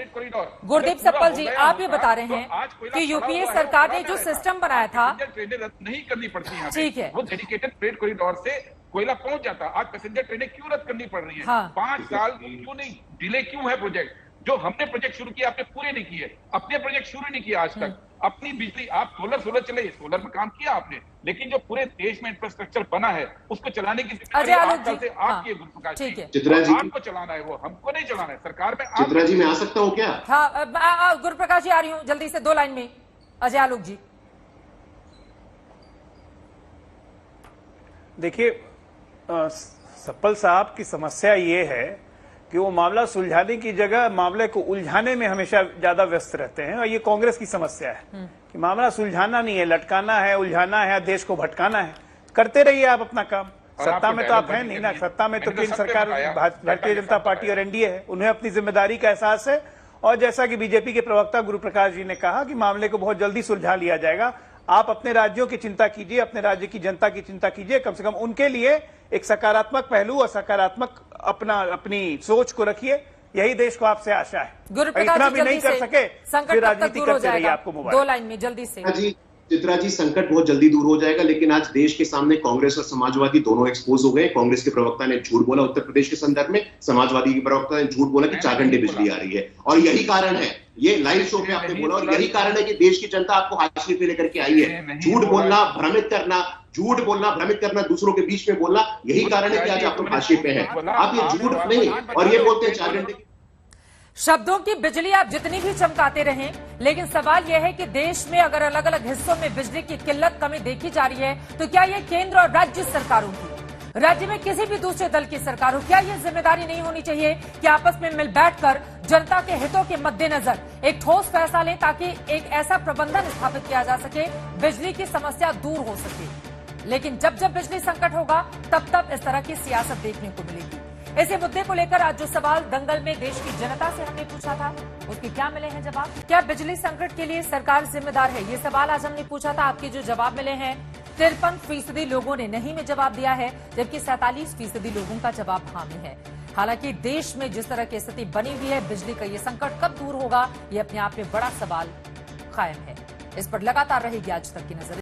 गुरदीप सप्पल जी, आप ये बता रहे हैं कि यूपीए सरकार ने जो सिस्टम बनाया था, ट्रेनें रद्द नहीं करनी पड़ती हैं, ठीक है, वो डेडिकेटेड फ्रेट कॉरिडोर से कोयला पहुंच जाता। आज पैसेंजर ट्रेनें क्यों रद्द करनी पड़ रही है? हाँ। 5 साल क्यों नहीं, डिले क्यों है प्रोजेक्ट? जो हमने प्रोजेक्ट शुरू किया आपने पूरे नहीं किए, अपने प्रोजेक्ट शुरू नहीं किया आज तक। अपनी बिजली आप सोलर चले, सोलर में काम किया आपने, लेकिन जो पूरे देश में इंफ्रास्ट्रक्चर बना है उसको चलाने की अजय आलोक जी, से हाँ, आपकी गुरुप्रकाश ठीक है, चित्रा जी, आपको चलाना है, वो हमको नहीं चलाना है। सरकार में चित्रा जी मैं आ सकता हूँ क्या? हाँ गुरुप्रकाश जी, आ रही हूँ जल्दी से 2 लाइन में। अजय आलोक जी, देखिए सप्पल साहब की समस्या ये है कि वो मामला सुलझाने की जगह मामले को उलझाने में हमेशा ज्यादा व्यस्त रहते हैं, और ये कांग्रेस की समस्या है कि मामला सुलझाना नहीं है, लटकाना है, उलझाना है, देश को भटकाना है। करते रहिए आप अपना काम। सत्ता में तो आप हैं नहीं ना, सत्ता में तो केंद्र सरकार भारतीय जनता पार्टी और एनडीए है, उन्हें अपनी जिम्मेदारी का एहसास है। और जैसा कि बीजेपी के प्रवक्ता गुरुप्रकाश जी ने कहा कि मामले को बहुत जल्दी सुलझा लिया जाएगा। आप अपने राज्यों की चिंता कीजिए, अपने राज्य की जनता की चिंता कीजिए, कम से कम उनके लिए एक सकारात्मक पहलू और सकारात्मक अपनी सोच को रखिए, यही देश को आपसे आशा है। इतना भी नहीं कर सके फिर राजनीति करते रहिए, आपको मोबाइल। 2 लाइन में जल्दी से। चित्रा जी, संकट बहुत जल्दी दूर हो जाएगा, लेकिन आज देश के सामने कांग्रेस और समाजवादी दोनों एक्सपोज हो गए। कांग्रेस के प्रवक्ता ने झूठ बोला उत्तर प्रदेश के संदर्भ में, समाजवादी के प्रवक्ता ने झूठ बोला कि 4 घंटे बिजली आ रही है, और यही कारण है, ये लाइव शो पे आपने बोला, और यही कारण है कि देश की जनता आपको हाशिए पे लेकर के आई है। झूठ बोलना, भ्रमित करना, दूसरों के बीच में बोलना, यही कारण है कि आज आप लोग हाशिए पे हैं। आप ये झूठ नहीं, और ये बोलते हैं 4 घंटे। शब्दों की बिजली आप जितनी भी चमकाते रहें, लेकिन सवाल यह है कि देश में अगर अलग अलग हिस्सों में बिजली की किल्लत कमी देखी जा रही है, तो क्या यह केंद्र और राज्य सरकारों की, राज्य में किसी भी दूसरे दल की सरकार हो, क्या यह जिम्मेदारी नहीं होनी चाहिए कि आपस में मिल बैठकर जनता के हितों के मद्देनजर एक ठोस फैसला लें, ताकि एक ऐसा प्रबंधन स्थापित किया जा सके, बिजली की समस्या दूर हो सके। लेकिन जब जब बिजली संकट होगा तब तब इस तरह की सियासत देखने को मिलेगी। इसी मुद्दे को लेकर आज जो सवाल दंगल में देश की जनता से हमने पूछा था, उसके क्या मिले हैं जवाब? क्या बिजली संकट के लिए सरकार जिम्मेदार है? ये सवाल आज हमने पूछा था। आपके जो जवाब मिले हैं, 53% लोगों ने नहीं में जवाब दिया है, जबकि 47% लोगों का जवाब हाँ में है। हालांकि देश में जिस तरह की स्थिति बनी हुई है, बिजली का ये संकट कब दूर होगा, ये अपने आप में बड़ा सवाल कायम है। इस पर लगातार रहेगी आज तक की नजर।